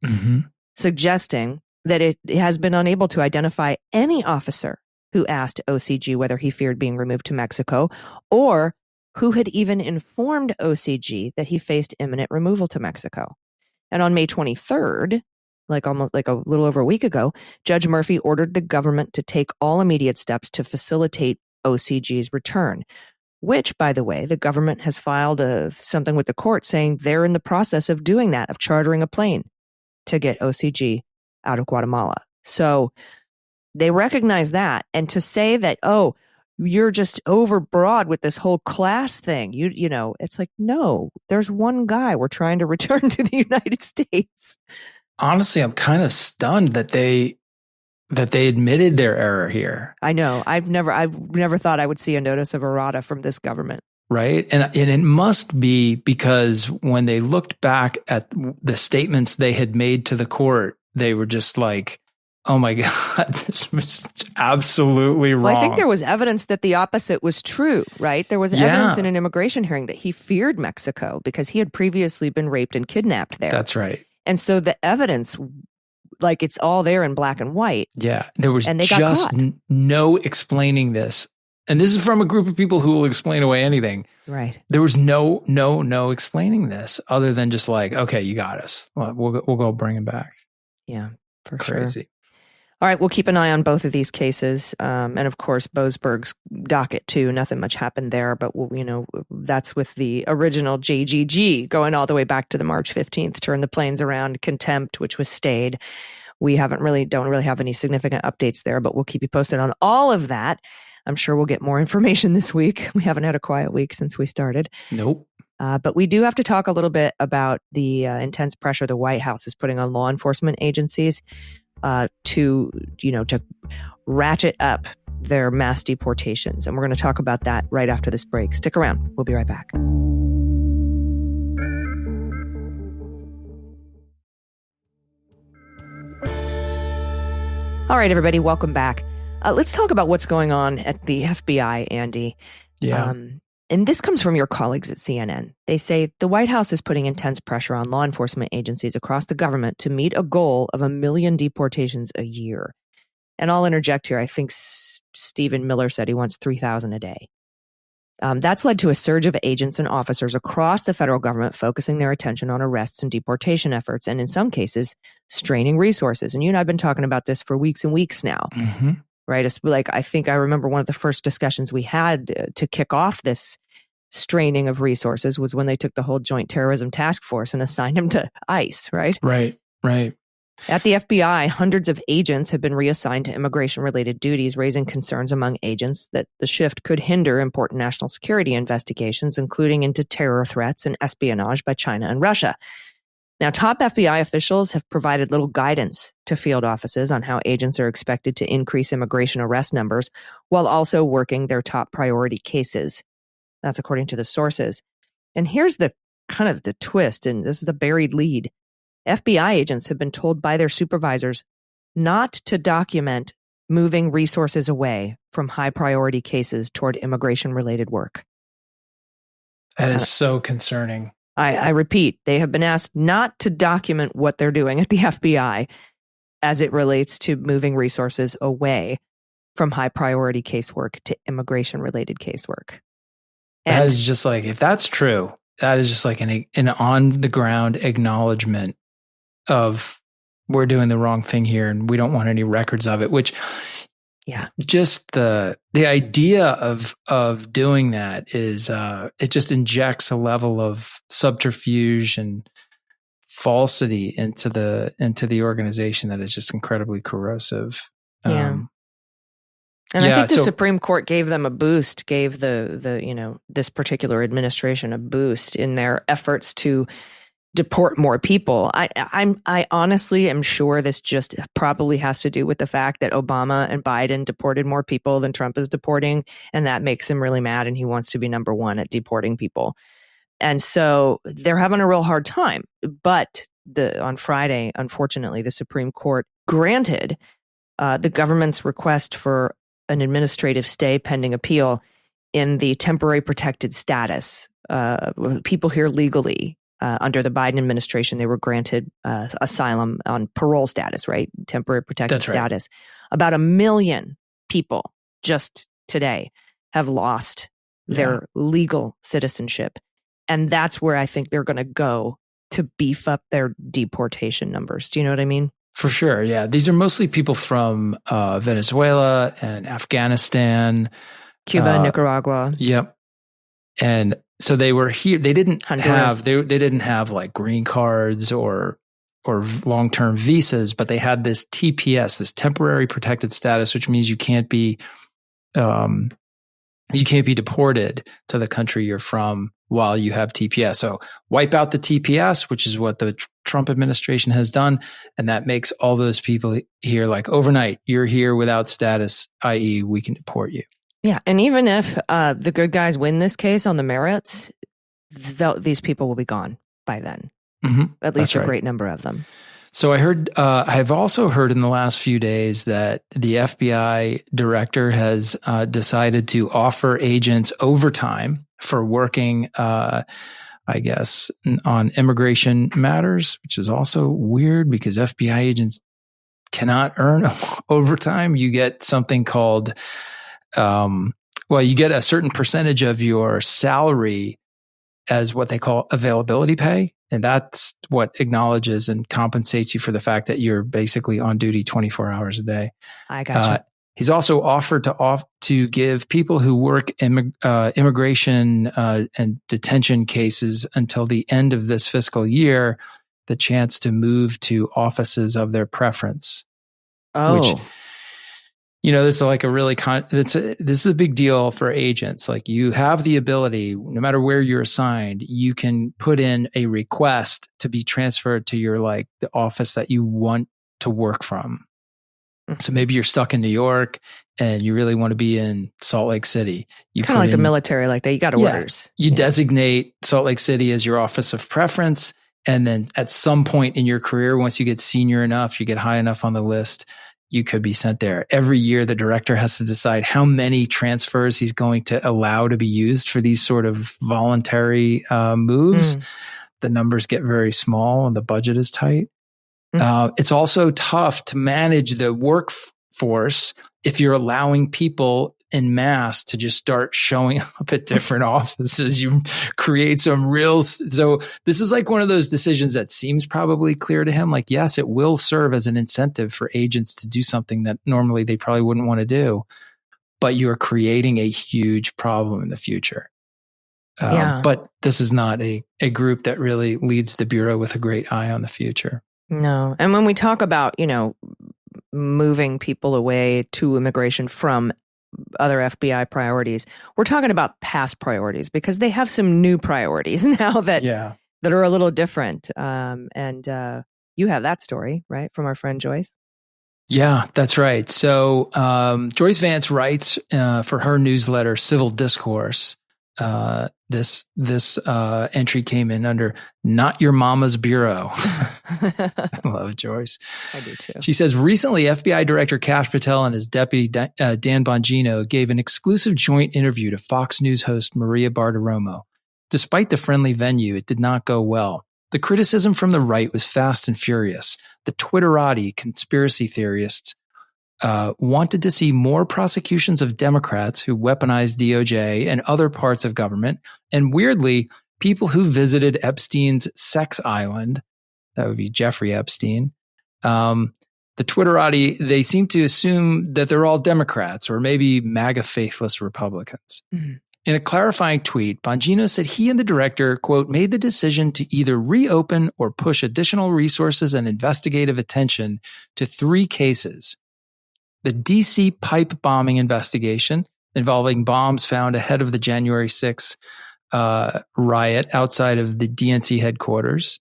suggesting that it has been unable to identify any officer who asked OCG whether he feared being removed to Mexico, or who had even informed OCG that he faced imminent removal to Mexico. And on May 23rd, almost a little over a week ago, Judge Murphy ordered the government to take all immediate steps to facilitate OCG's return, which, by the way, the government has filed something with the court saying they're in the process of doing that, of chartering a plane to get OCG out of Guatemala. So they recognize that. And to say that, oh, you're just overbroad with this whole class thing, you know, it's like, no, there's one guy we're trying to return to the United States. Honestly, I'm kind of stunned that they admitted their error here. I know. I've never thought I would see a notice of errata from this government. Right. And it must be because when they looked back at the statements they had made to the court, they were just like, oh my God, this was absolutely wrong. Well, I think there was evidence that the opposite was true, right? There was evidence in an immigration hearing that he feared Mexico because he had previously been raped and kidnapped there. That's right. And so the evidence, like, it's all there in black and white. Yeah. There was and they just got caught. No explaining this. And this is from a group of people who will explain away anything. Right. There was no explaining this other than just like, okay, you got us. We'll go bring him back. Yeah, for Crazy. Sure. All right, we'll keep an eye on both of these cases. And of course, Boasberg's docket too. Nothing much happened there, but that's with the original JGG going all the way back to the March 15th, turn the planes around, contempt, which was stayed. We don't really have any significant updates there, but we'll keep you posted on all of that. I'm sure we'll get more information this week. We haven't had a quiet week since we started. Nope. But we do have to talk a little bit about the intense pressure the White House is putting on law enforcement agencies to ratchet up their mass deportations. And we're going to talk about that right after this break. Stick around. We'll be right back. All right, everybody, welcome back. Let's talk about what's going on at the FBI, Andy. Yeah. And this comes from your colleagues at CNN. They say the White House is putting intense pressure on law enforcement agencies across the government to meet a goal of 1 million deportations a year. And I'll interject here. I think Stephen Miller said he wants 3,000 a day. That's led to a surge of agents and officers across the federal government focusing their attention on arrests and deportation efforts, and in some cases, straining resources. And you and I have been talking about this for weeks and weeks now. Mm-hmm. Right. It's like, I think I remember one of the first discussions we had to kick off this straining of resources was when they took the whole Joint Terrorism Task Force and assigned them to ICE, right? Right. At the FBI, hundreds of agents have been reassigned to immigration-related duties, raising concerns among agents that the shift could hinder important national security investigations, including into terror threats and espionage by China and Russia. Now, top FBI officials have provided little guidance to field offices on how agents are expected to increase immigration arrest numbers while also working their top priority cases. That's according to the sources. And here's the kind of the twist, and this is the buried lead. FBI agents have been told by their supervisors not to document moving resources away from high priority cases toward immigration-related work. That is so concerning. I repeat, they have been asked not to document what they're doing at the FBI as it relates to moving resources away from high priority casework to immigration related casework. And that is just like, if that's true, that is just like an on the ground acknowledgement of we're doing the wrong thing here and we don't want any records of it, which just the idea of doing that is it just injects a level of subterfuge and falsity into the organization that is just incredibly corrosive. And I think the Supreme Court gave them a boost, gave the this particular administration a boost in their efforts to deport more people. I honestly am sure this just probably has to do with the fact that Obama and Biden deported more people than Trump is deporting, and that makes him really mad, and he wants to be number one at deporting people. And so they're having a real hard time. But on Friday, unfortunately, the Supreme Court granted the government's request for an administrative stay pending appeal in the temporary protected status. People here legally under the Biden administration, they were granted asylum on parole status, right? Temporary protected status. About 1 million people just today have lost their legal citizenship. And that's where I think they're going to go to beef up their deportation numbers. Do you know what I mean? For sure. Yeah. These are mostly people from Venezuela and Afghanistan. Cuba, Nicaragua. Yep. And so they were here. They didn't Honduras. they didn't have like green cards or long-term visas, but they had this TPS, this temporary protected status, which means you can't be deported to the country you're from while you have TPS. So wipe out the TPS, which is what the Trump administration has done. And that makes all those people here like overnight, you're here without status, i.e. we can deport you. Yeah. And even if the good guys win this case on the merits, these people will be gone by then. Mm-hmm. At least That's a right. great number of them. So I've also heard in the last few days that the FBI director has decided to offer agents overtime for working, I guess, on immigration matters, which is also weird because FBI agents cannot earn overtime. You get something called, you get a certain percentage of your salary as what they call availability pay. And that's what acknowledges and compensates you for the fact that you're basically on duty 24 hours a day. I gotcha. He's also offered to give people who work immigration and detention cases until the end of this fiscal year the chance to move to offices of their preference. Oh. Which, there's like a really this is a big deal for agents. Like you have the ability, no matter where you're assigned, you can put in a request to be transferred to your the office that you want to work from. Mm-hmm. So maybe you're stuck in New York and you really want to be in Salt Lake City. You kind of like the military, like that. You got orders. You designate Salt Lake City as your office of preference. And then at some point in your career, once you get senior enough, you get high enough on the list, you could be sent there. Every year, the director has to decide how many transfers he's going to allow to be used for these sort of voluntary moves. The numbers get very small and the budget is tight. It's also tough to manage the workforce if you're allowing people en masse to just start showing up at different offices. You create so this is like one of those decisions that seems probably clear to him. Like, yes, it will serve as an incentive for agents to do something that normally they probably wouldn't want to do, but you're creating a huge problem in the future. But this is not a group that really leads the Bureau with a great eye on the future. No. And when we talk about, moving people away to immigration from other FBI priorities, we're talking about past priorities because they have some new priorities now that are a little different. And you have that story, right, from our friend Joyce? Yeah, that's right. So Joyce Vance writes for her newsletter, Civil Discourse. This entry came in under Not Your Mama's Bureau. I love Joyce. I do too. She says, recently FBI Director Kash Patel and his deputy Dan Bongino gave an exclusive joint interview to Fox News host Maria Bartiromo. Despite the friendly venue, it did not go well. The criticism from the right was fast and furious. The Twitterati conspiracy theorists wanted to see more prosecutions of Democrats who weaponized DOJ and other parts of government. And weirdly, people who visited Epstein's sex island, that would be Jeffrey Epstein, the Twitterati, they seem to assume that they're all Democrats or maybe MAGA faithless Republicans. Mm-hmm. In a clarifying tweet, Bongino said he and the director, quote, made the decision to either reopen or push additional resources and investigative attention to 3 cases. The DC pipe bombing investigation involving bombs found ahead of the January 6th riot outside of the DNC headquarters.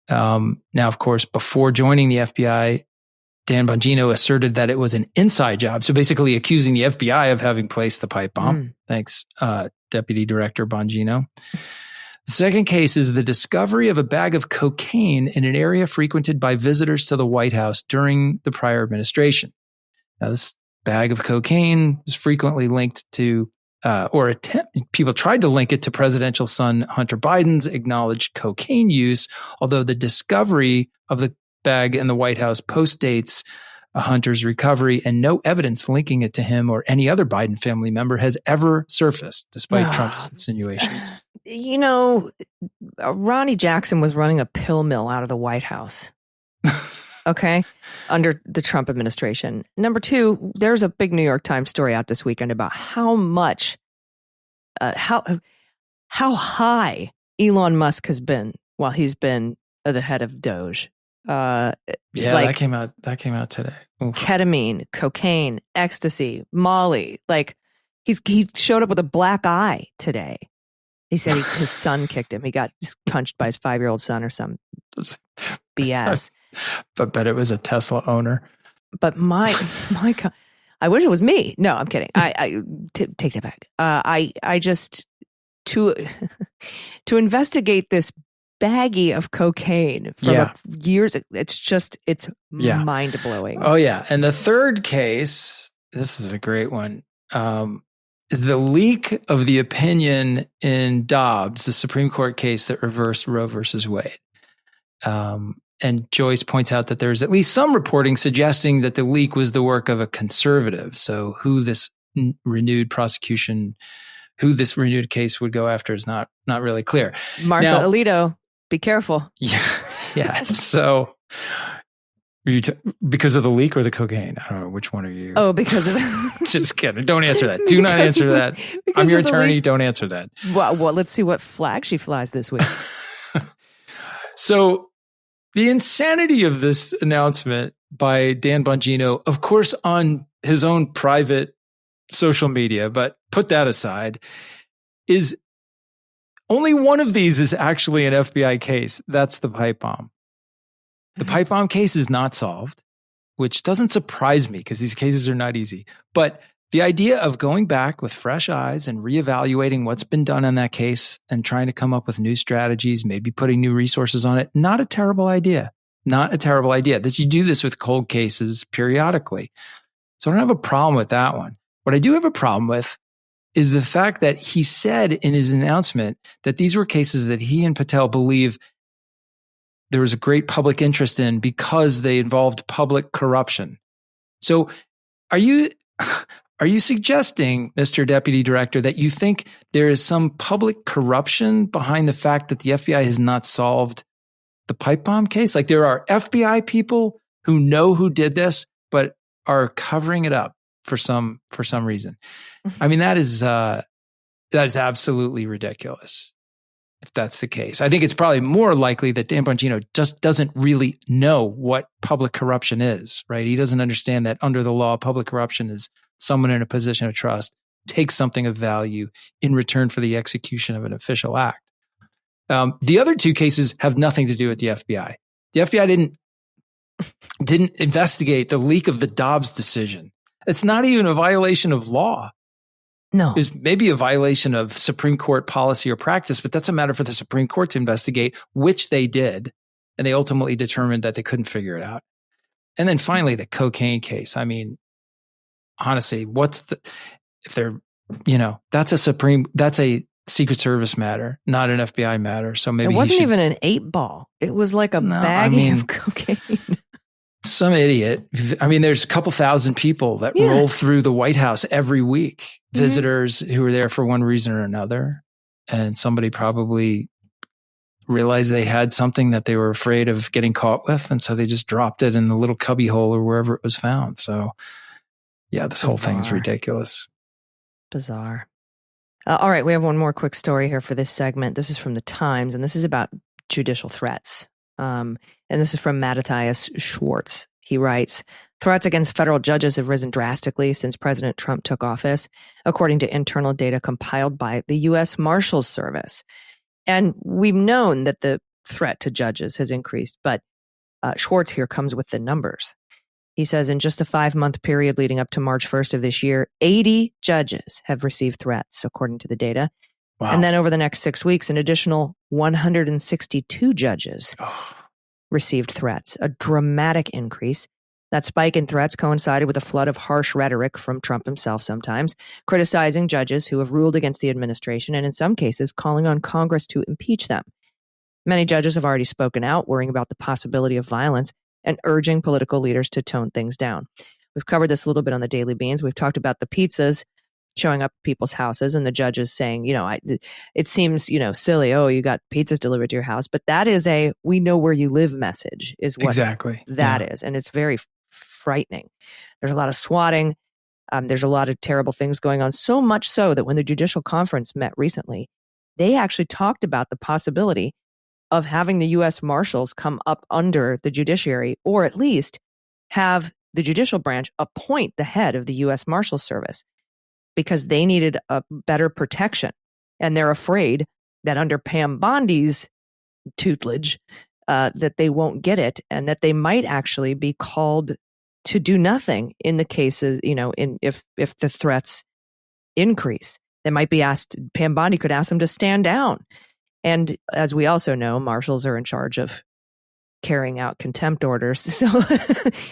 Now, of course, before joining the FBI, Dan Bongino asserted that it was an inside job. So basically accusing the FBI of having placed the pipe bomb. Thanks, Deputy Director Bongino. The second case is the discovery of a bag of cocaine in an area frequented by visitors to the White House during the prior administration. Now, this bag of cocaine is frequently linked to, people tried to link it to presidential son Hunter Biden's acknowledged cocaine use, although the discovery of the bag in the White House postdates Hunter's recovery, and no evidence linking it to him or any other Biden family member has ever surfaced, despite Trump's insinuations. You know, Ronnie Jackson was running a pill mill out of the White House. Okay, under the Trump administration. Number two, there's a big New York Times story out this weekend about how much, how high Elon Musk has been while he's been the head of Doge. That came out today. Oof. Ketamine, cocaine, ecstasy, Molly. Like he showed up with a black eye today. He said his son kicked him. He got just punched by his 5-year-old son or some BS. But it was a Tesla owner. But my God, I wish it was me. No, I'm kidding. Take that back. I just to investigate this baggie of cocaine from years. It's mind blowing. Oh yeah. And the third case, this is a great one, is the leak of the opinion in Dobbs, the Supreme Court case that reversed Roe versus Wade. And Joyce points out that there's at least some reporting suggesting that the leak was the work of a conservative. So who this renewed case would go after is not really clear. Martha Alito. Be careful. Yeah. So, because of the leak or the cocaine? I don't know. Which one are you? Oh, because of Just kidding. Don't answer that. Do not answer that. I'm your attorney. Don't answer that. Well, let's see what flag she flies this week. So, the insanity of this announcement by Dan Bongino, of course, on his own private social media, but put that aside, is only one of these is actually an FBI case. That's the pipe bomb. The pipe bomb case is not solved, which doesn't surprise me because these cases are not easy. But the idea of going back with fresh eyes and reevaluating what's been done in that case and trying to come up with new strategies, maybe putting new resources on it, not a terrible idea. Not a terrible idea. That you do this with cold cases periodically. So I don't have a problem with that one. What I do have a problem with is the fact that he said in his announcement that these were cases that he and Patel believe there was a great public interest in because they involved public corruption. So are you suggesting, Mr. Deputy Director, that you think there is some public corruption behind the fact that the FBI has not solved the pipe bomb case? Like there are FBI people who know who did this, but are covering it up for some reason. I mean, that is absolutely ridiculous if that's the case. I think it's probably more likely that Dan Bongino just doesn't really know what public corruption is, right? He doesn't understand that under the law, public corruption is someone in a position of trust takes something of value in return for the execution of an official act. The other two cases have nothing to do with the FBI. The FBI didn't investigate the leak of the Dobbs decision. It's not even a violation of law. No. It's maybe a violation of Supreme Court policy or practice, but that's a matter for the Supreme Court to investigate, which they did. And they ultimately determined that they couldn't figure it out. And then finally, the cocaine case. I mean, honestly, that's a Secret Service matter, not an FBI matter. So maybe it wasn't even an 8-ball. It was like a baggie of cocaine. Some idiot. I mean, there's a couple thousand people that roll through the White House every week, visitors who are there for one reason or another. And somebody probably realized they had something that they were afraid of getting caught with. And so they just dropped it in the little cubby hole or wherever it was found. So yeah, this whole thing is ridiculous. Bizarre. All right. We have one more quick story here for this segment. This is from the Times, and this is about judicial threats. And this is from Matthias Schwartz. He writes, threats against federal judges have risen drastically since President Trump took office, according to internal data compiled by the U.S. Marshals Service. And we've known that the threat to judges has increased, but Schwartz here comes with the numbers. He says in just a 5-month period leading up to March 1st of this year, 80 judges have received threats, according to the data. Wow. And then over the next 6 weeks, an additional 162 judges received threats, a dramatic increase. That spike in threats coincided with a flood of harsh rhetoric from Trump himself sometimes, criticizing judges who have ruled against the administration and in some cases calling on Congress to impeach them. Many judges have already spoken out, worrying about the possibility of violence and urging political leaders to tone things down. We've covered this a little bit on the Daily Beans. We've talked about the pizzas showing up at people's houses and the judges saying, it seems, silly. Oh, you got pizzas delivered to your house. But that is a we know where you live message is what exactly that is. And it's very frightening. There's a lot of swatting. There's a lot of terrible things going on, so much so that when the Judicial Conference met recently, they actually talked about the possibility of having the U.S. Marshals come up under the judiciary, or at least have the judicial branch appoint the head of the U.S. Marshal Service, because they needed a better protection. And they're afraid that under Pam Bondi's tutelage, that they won't get it, and that they might actually be called to do nothing in the cases, if the threats increase. They might be asked, Pam Bondi could ask them to stand down. And as we also know, marshals are in charge of carrying out contempt orders. So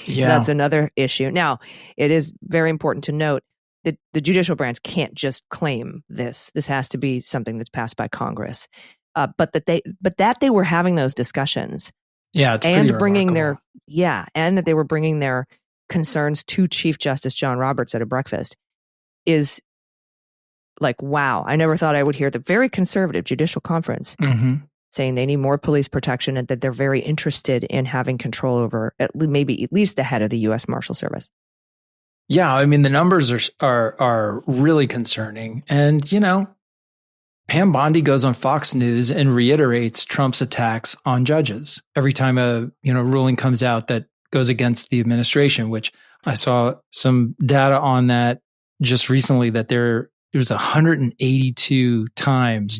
that's another issue. Now, it is very important to note that the judicial branch can't just claim this. This has to be something that's passed by Congress. But that they were having those discussions. Yeah, it's and pretty bringing remarkable. and that they were bringing their concerns to Chief Justice John Roberts at a breakfast is like, wow. I never thought I would hear the very conservative Judicial Conference saying they need more police protection and that they're very interested in having control over at least the head of the U.S. Marshal Service. Yeah, I mean, the numbers are really concerning. And, Pam Bondi goes on Fox News and reiterates Trump's attacks on judges every time a ruling comes out that goes against the administration, which I saw some data on that just recently, that there was 182 times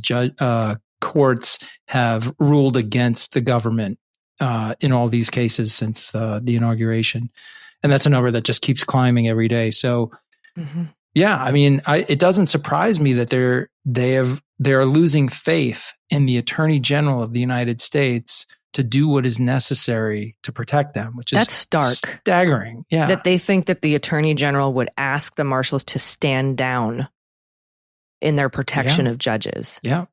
courts have ruled against the government in all these cases since the inauguration. And that's a number that just keeps climbing every day. So, yeah, I mean, it doesn't surprise me that they're losing faith in the Attorney General of the United States to do what is necessary to protect them, which is that's stark, staggering. Yeah, that they think that the Attorney General would ask the marshals to stand down in their protection of judges. Yeah,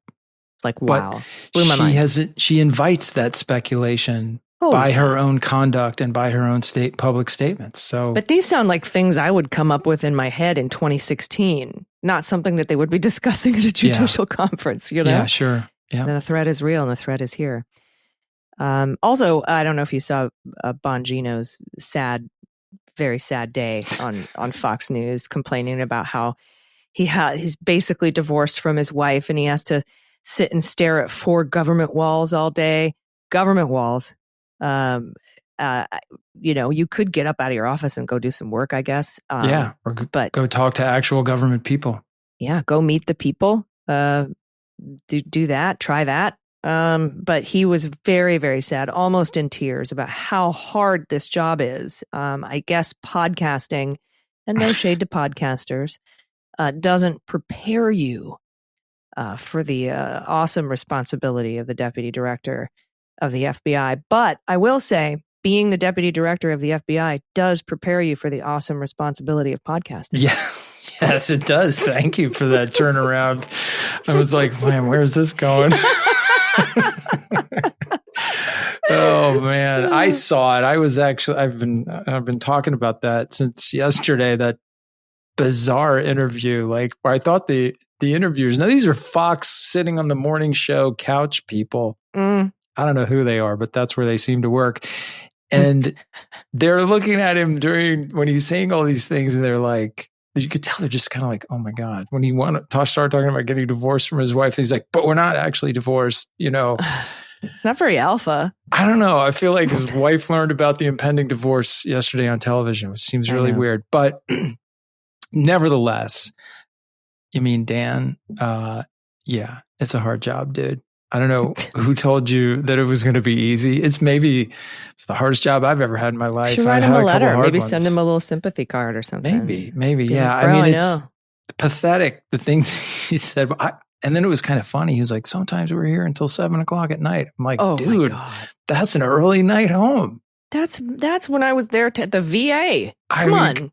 like wow, blew my mind. She invites that speculation by her own conduct and by her own public statements. So, but these sound like things I would come up with in my head in 2016, not something that they would be discussing at a judicial conference. Yeah, sure. Yeah, and the threat is real, and the threat is here. Also, I don't know if you saw Bongino's very sad day on Fox News, complaining about how he's basically divorced from his wife, and he has to sit and stare at 4 government walls all day. Government walls. You could get up out of your office and go do some work, I guess. But go talk to actual government people. Yeah, go meet the people. Do that. Try that. But he was very, very sad, almost in tears, about how hard this job is. I guess podcasting, and no shade to podcasters, doesn't prepare you for the awesome responsibility of the deputy director of the FBI. But I will say, being the deputy director of the FBI does prepare you for the awesome responsibility of podcasting. Yeah. Yes, it does. Thank you for that turnaround. I was like, man, where's this going? Oh man, I saw it. I've been talking about that since yesterday, that bizarre interview, like where I thought the interviewers, now these are Fox sitting on the morning show couch people. I don't know who they are, but that's where they seem to work. And they're looking at him when he's saying all these things, and they're like, you could tell they're just kind of like, oh my God. When he started talking about getting divorced from his wife, he's like, but we're not actually divorced, It's not very alpha. I don't know. I feel like his wife learned about the impending divorce yesterday on television, which seems really weird. But nevertheless, I mean, Dan, it's a hard job, dude. I don't know who told you that it was going to be easy. It's the hardest job I've ever had in my life. You should write him a letter. Maybe send him a little sympathy card or something. Maybe. Yeah. I mean, it's pathetic, the things he said. And then it was kind of funny. He was like, sometimes we're here until 7:00 at night. I'm like, dude, that's an early night home. That's when I was there at the VA. Come on.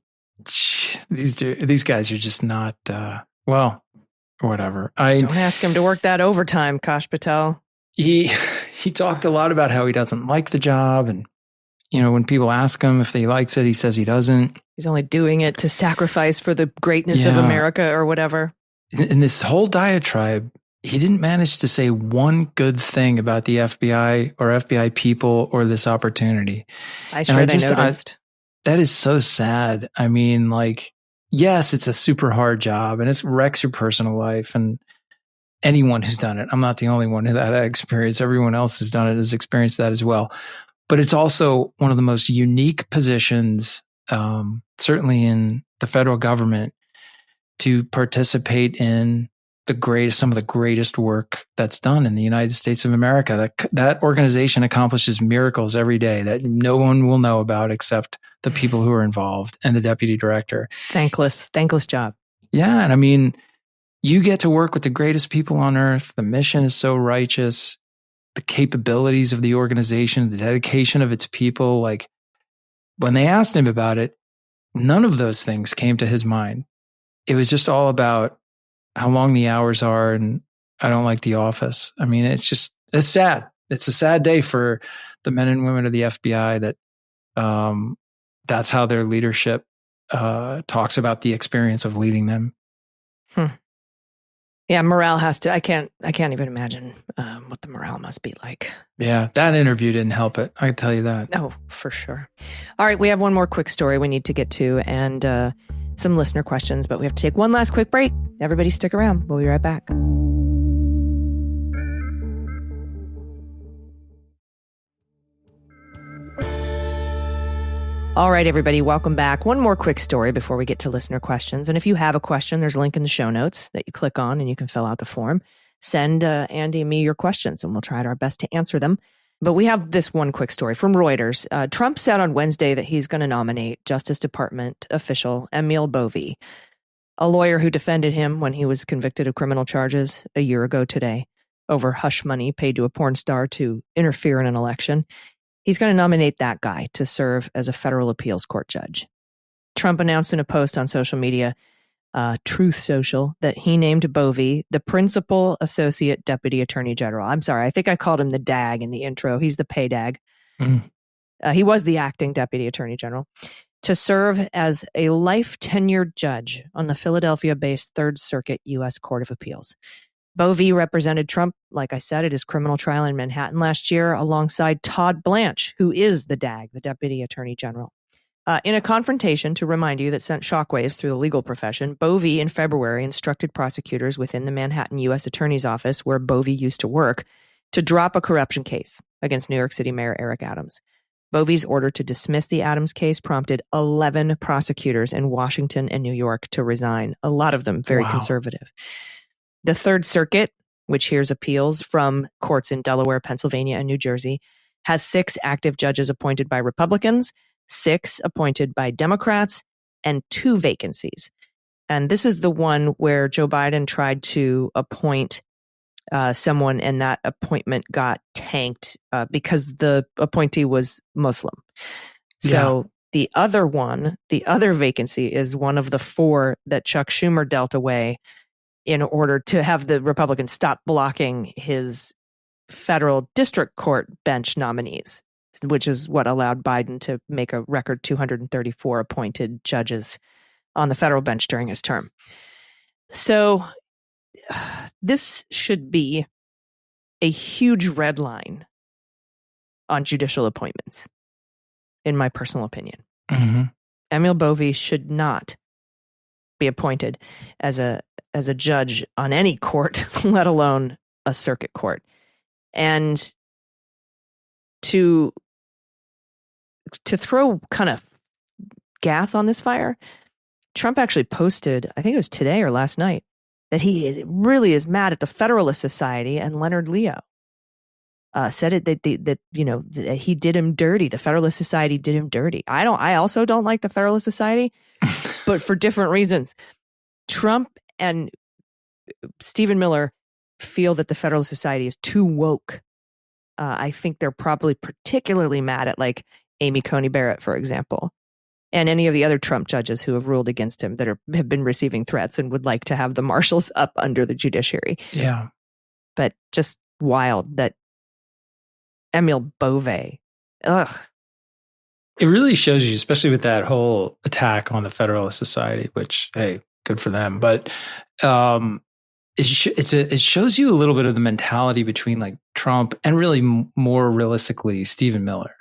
These guys are just not, well, whatever. Don't ask him to work that overtime, Kash Patel. He talked a lot about how he doesn't like the job. And, when people ask him if he likes it, he says he doesn't. He's only doing it to sacrifice for the greatness of America or whatever. In this whole diatribe, he didn't manage to say one good thing about the FBI or FBI people or this opportunity. They noticed. That is so sad. I mean, yes, it's a super hard job and it wrecks your personal life, and anyone who's done it. I'm not the only one who had that experience. Everyone else has done it, has experienced that as well. But it's also one of the most unique positions, certainly in the federal government, to participate in some of the greatest work that's done in the United States of America. That organization accomplishes miracles every day that no one will know about except the people who are involved and the deputy director. Thankless job. Yeah. And I mean, you get to work with the greatest people on earth. The mission is so righteous. The capabilities of the organization, the dedication of its people. When they asked him about it, none of those things came to his mind. It was just all about how long the hours are, and I don't like the office. I mean, it's sad. It's a sad day for the men and women of the FBI that that's how their leadership talks about the experience of leading them. Yeah, morale has to. I can't even imagine what the morale must be like. Yeah, that interview didn't help it. I can tell you that. Oh, for sure. All right, we have one more quick story we need to get to, and some listener questions, but we have to take one last quick break. Everybody stick around. We'll be right back. All right, everybody, welcome back. One more quick story before we get to listener questions. And if you have a question, there's a link in the show notes that you click on and you can fill out the form. Send Andy and me your questions and we'll try our best to answer them. But we have this one quick story from Reuters. Trump said on Wednesday that he's going to nominate Justice Department official Emil Bovee, a lawyer who defended him when he was convicted of criminal charges a year ago today over hush money paid to a porn star to interfere in an election. He's going to nominate that guy to serve as a federal appeals court judge. Trump announced in a post on social media, Truth Social, that he named Bovee the Principal Associate Deputy Attorney General. I'm sorry, I think I called him the DAG in the intro. He's the pay DAG. He was the acting Deputy Attorney General, to serve as a life-tenured judge on the Philadelphia-based Third Circuit U.S. Court of Appeals. Bovee represented Trump, like I said, at his criminal trial in Manhattan last year alongside Todd Blanche, who is the DAG, the Deputy Attorney General. In a confrontation, to remind you, that sent shockwaves through the legal profession, Bovee in February instructed prosecutors within the Manhattan U.S. Attorney's Office, where Bovee used to work, to drop a corruption case against New York City Mayor Eric Adams. Bovee's order to dismiss the Adams case prompted 11 prosecutors in Washington and New York to resign, a lot of them very conservative. The Third Circuit, which hears appeals from courts in Delaware, Pennsylvania, and New Jersey, has 6 active judges appointed by Republicans, 6 appointed by Democrats, and 2 vacancies. And this is the one where Joe Biden tried to appoint someone, and that appointment got tanked because the appointee was Muslim. So the other vacancy is one of the 4 that Chuck Schumer dealt away in order to have the Republicans stop blocking his federal district court bench nominees, which is what allowed Biden to make a record 234 appointed judges on the federal bench during his term. So this should be a huge red line on judicial appointments, in my personal opinion. Emil Bovee should not be appointed as a judge on any court, let alone a circuit court. And to throw kind of gas on this fire, Trump actually posted, I think it was today or last night, that he really is mad at the Federalist Society and Leonard Leo. Said it that he did him dirty. The Federalist Society did him dirty. I also don't like the Federalist Society, but for different reasons. Trump and Stephen Miller feel that the Federalist Society is too woke. I think they're probably particularly mad at Amy Coney Barrett, for example, and any of the other Trump judges who have ruled against him that have been receiving threats and would like to have the marshals up under the judiciary. Yeah. But just wild that Emil Bove. Ugh. It really shows you, especially with that whole attack on the Federalist Society, which, hey, good for them. But it shows you a little bit of the mentality between like Trump and really more realistically, Stephen Miller.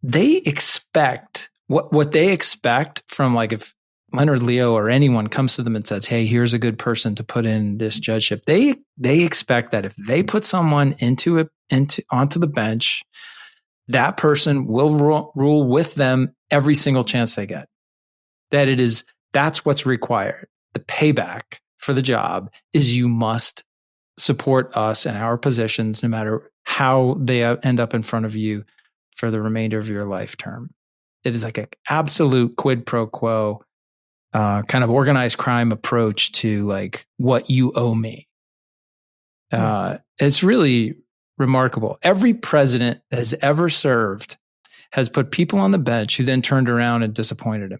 They expect what they expect from, like, if Leonard Leo or anyone comes to them and says, hey, here's a good person to put in this judgeship. They expect that if they put someone onto the bench, that person will rule with them every single chance they get. That's what's required. The payback for the job is you must support us and our positions, no matter how they end up in front of you for the remainder of your life term. It is like an absolute quid pro quo kind of organized crime approach to like what you owe me. It's really remarkable. Every president that has ever served has put people on the bench who then turned around and disappointed him.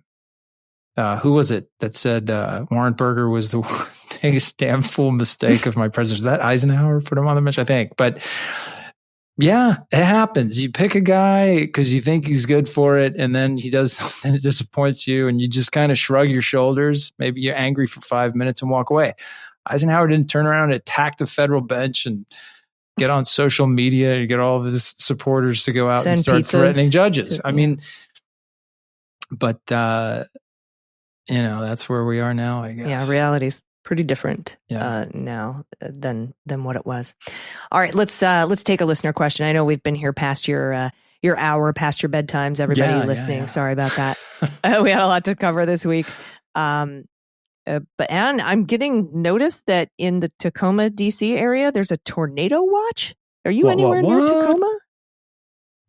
Who was it that said Warren Burger was the biggest damn fool mistake of my presidency? Was that Eisenhower put him on the bench? I think. But yeah, it happens. You pick a guy because you think he's good for it, and then he does something that disappoints you, and you just kind of shrug your shoulders. Maybe you're angry for 5 minutes and walk away. Eisenhower didn't turn around and attack the federal bench and get on social media and get all of his supporters to go out and start threatening judges. I mean, but that's where we are now, I guess. Yeah, reality's pretty different now than what it was. All right, let's take a listener question. I know we've been here past your hour, past your bedtimes. Everybody listening, sorry about that. We had a lot to cover this week. But Anne, I'm getting notice that in the Tacoma, DC area, there's a tornado watch. Are you anywhere near Tacoma?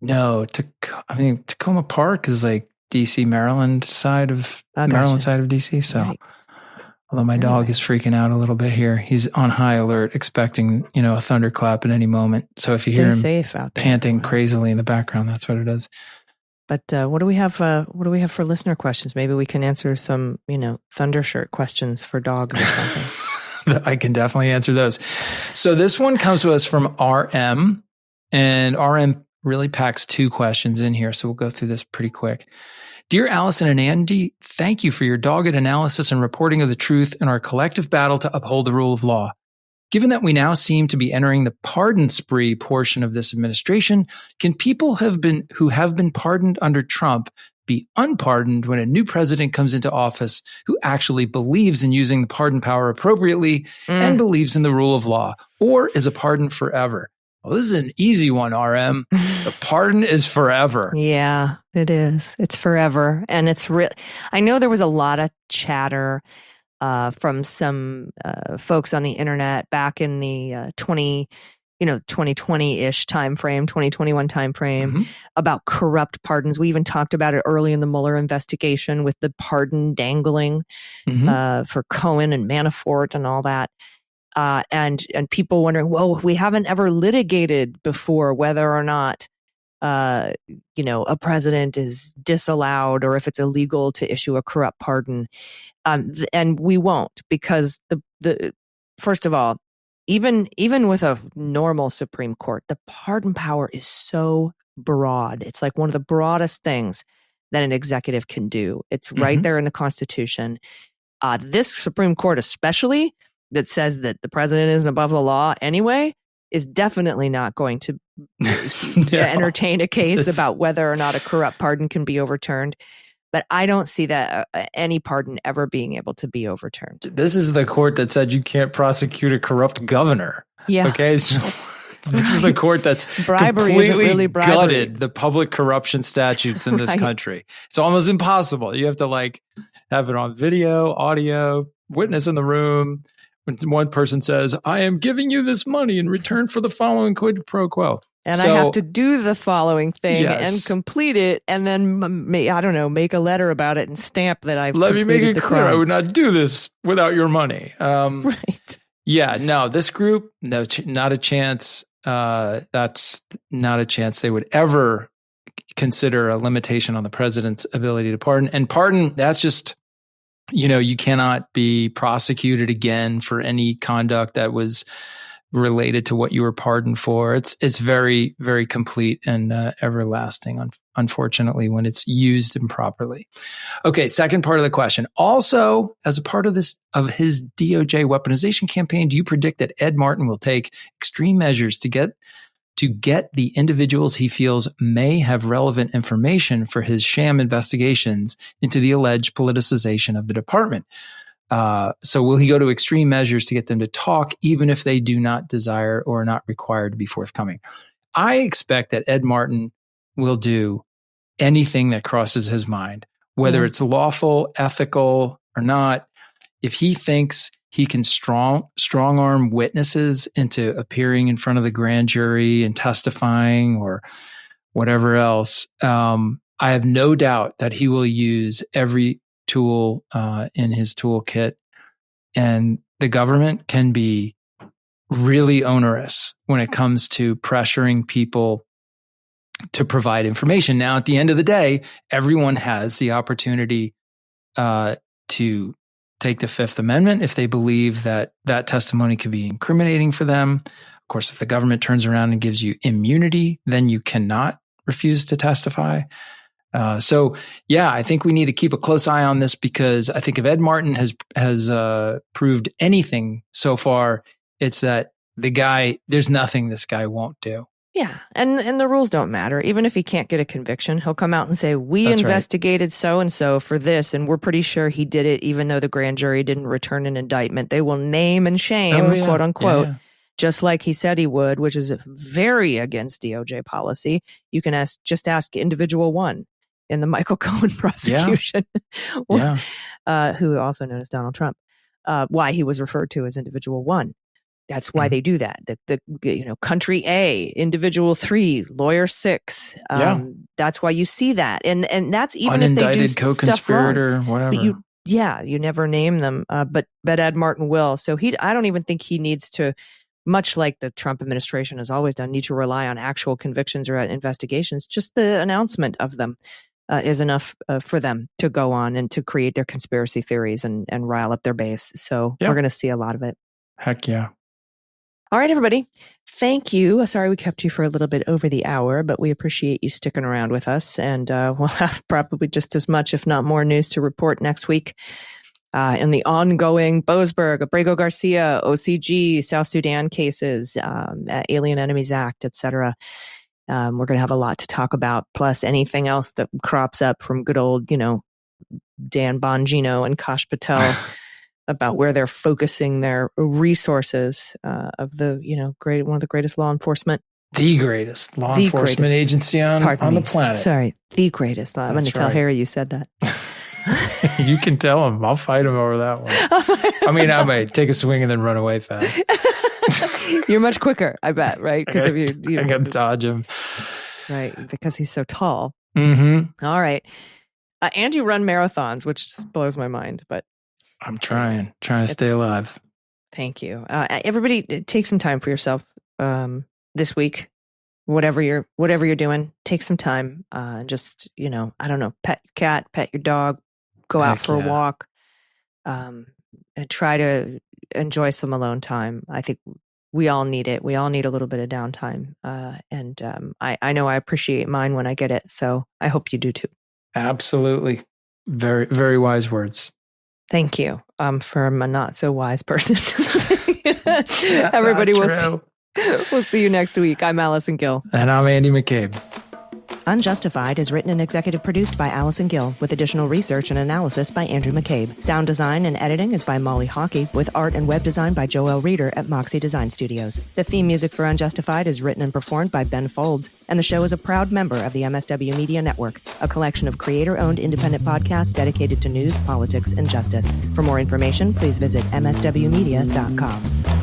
No, Tacoma Park is like DC, Maryland side of DC. So, right. Although my dog is freaking out a little bit here, he's on high alert, expecting a thunderclap at any moment. So if you hear him safe out there, panting crazily in the background, that's what it is. But what do we have? What do we have for listener questions? Maybe we can answer some, thunder shirt questions for dogs or something. I can definitely answer those. So this one comes to us from RM, and RM really packs 2 questions in here. So we'll go through this pretty quick. Dear Allison and Andy, thank you for your dogged analysis and reporting of the truth in our collective battle to uphold the rule of law. Given that we now seem to be entering the pardon spree portion of this administration, can people who have been pardoned under Trump be unpardoned when a new president comes into office who actually believes in using the pardon power appropriately and believes in the rule of law? Or is a pardon forever? Well, this is an easy one, RM. The pardon is forever. Yeah, it is. It's forever. And it's real. I know there was a lot of chatter from some folks on the internet back in the 2020-ish timeframe, 2021 timeframe, about corrupt pardons. We even talked about it early in the Mueller investigation with the pardon dangling for Cohen and Manafort and all that. And people wondering, well, we haven't ever litigated before whether or not a president is disallowed or if it's illegal to issue a corrupt pardon. And we won't, because the first of all, even with a normal Supreme Court, the pardon power is so broad. It's like one of the broadest things that an executive can do. It's right there in the Constitution. This Supreme Court especially, that says that the president isn't above the law anyway, is definitely not going to entertain a case about whether or not a corrupt pardon can be overturned. But I don't see that any pardon ever being able to be overturned. This is the court that said you can't prosecute a corrupt governor. Yeah. Okay. So this is the court that's completely gutted the public corruption statutes in this country. It's almost impossible. You have to have it on video, audio, witness in the room. When one person says, I am giving you this money in return for the following quid pro quo. And I have to do the following thing and complete it, and then, make a letter about it and stamp that I've Let me make it clear, crime. I would not do this without your money. Right. Yeah, no, this group, not a chance. That's not a chance they would ever consider a limitation on the president's ability to pardon. And pardon, that's just, you cannot be prosecuted again for any conduct that was related to what you were pardoned for. It's very, very complete and everlasting, unfortunately, when it's used improperly. Okay, second part of the question. Also, as a part of his DOJ weaponization campaign, do you predict that Ed Martin will take extreme measures to get the individuals he feels may have relevant information for his sham investigations into the alleged politicization of the department? So will he go to extreme measures to get them to talk, even if they do not desire or are not required to be forthcoming? I expect that Ed Martin will do anything that crosses his mind, whether it's lawful, ethical, or not. If he thinks he can strong arm witnesses into appearing in front of the grand jury and testifying or whatever else, I have no doubt that he will use every tool in his toolkit. And the government can be really onerous when it comes to pressuring people to provide information. Now, at the end of the day, everyone has the opportunity to take the Fifth Amendment if they believe that testimony could be incriminating for them. Of course, if the government turns around and gives you immunity, then you cannot refuse to testify. So I think we need to keep a close eye on this, because I think if Ed Martin has proved anything so far, it's that there's nothing this guy won't do. Yeah. And the rules don't matter. Even if he can't get a conviction, he'll come out and say, That's investigated so-and-so for this, and we're pretty sure he did it, even though the grand jury didn't return an indictment. They will name and shame, quote unquote, just like he said he would, which is very against DOJ policy. You can just ask individual one in the Michael Cohen prosecution, who also known as Donald Trump, why he was referred to as individual one. That's why they do that. The country A, individual 3, lawyer 6. That's why you see that, and that's even if they do co-conspirator, stuff wrong. whatever. You never name them. But Ed Martin will. So I don't even think he needs to, much like the Trump administration has always done, need to rely on actual convictions or investigations. Just the announcement of them is enough for them to go on and to create their conspiracy theories and rile up their base. So we're going to see a lot of it. Heck yeah. All right, everybody. Thank you. Sorry we kept you for a little bit over the hour, but we appreciate you sticking around with us. And we'll have probably just as much, if not more, news to report next week in the ongoing Boasberg, Abrego Garcia, OCG, South Sudan cases, Alien Enemies Act, etc. We're going to have a lot to talk about, plus anything else that crops up from good old, Dan Bongino and Kash Patel about where they're focusing their resources of the, one of the greatest law enforcement. The greatest law enforcement agency on the planet. Sorry, the greatest. I'm going to tell Harry you said that. You can tell him. I'll fight him over that one. I mean, I might take a swing and then run away fast. You're much quicker, I bet, right? Because I got to dodge him. Right, because he's so tall. Mm-hmm. All right. And you run marathons, which just blows my mind, but I'm trying to stay alive. Thank you. Everybody, take some time for yourself this week. Whatever you're doing, take some time. Just, I don't know, pet your cat, pet your dog, go out for a walk, and try to enjoy some alone time. I think we all need it. We all need a little bit of downtime. And I know I appreciate mine when I get it. So I hope you do too. Absolutely. Very, very wise words. Thank you. From a not so wise person. Everybody, we'll see you next week. I'm Allison Gill. And I'm Andy McCabe. Unjustified is written and executive produced by Allison Gill, with additional research and analysis by Andrew McCabe. Sound design and editing is by Molly Hockey, with art and web design by Joel Reeder at Moxie Design Studios. The theme music for Unjustified is written and performed by Ben Folds, and the show is a proud member of the MSW Media Network, a collection of creator-owned independent podcasts dedicated to news, politics, and justice. For more information, please visit mswmedia.com.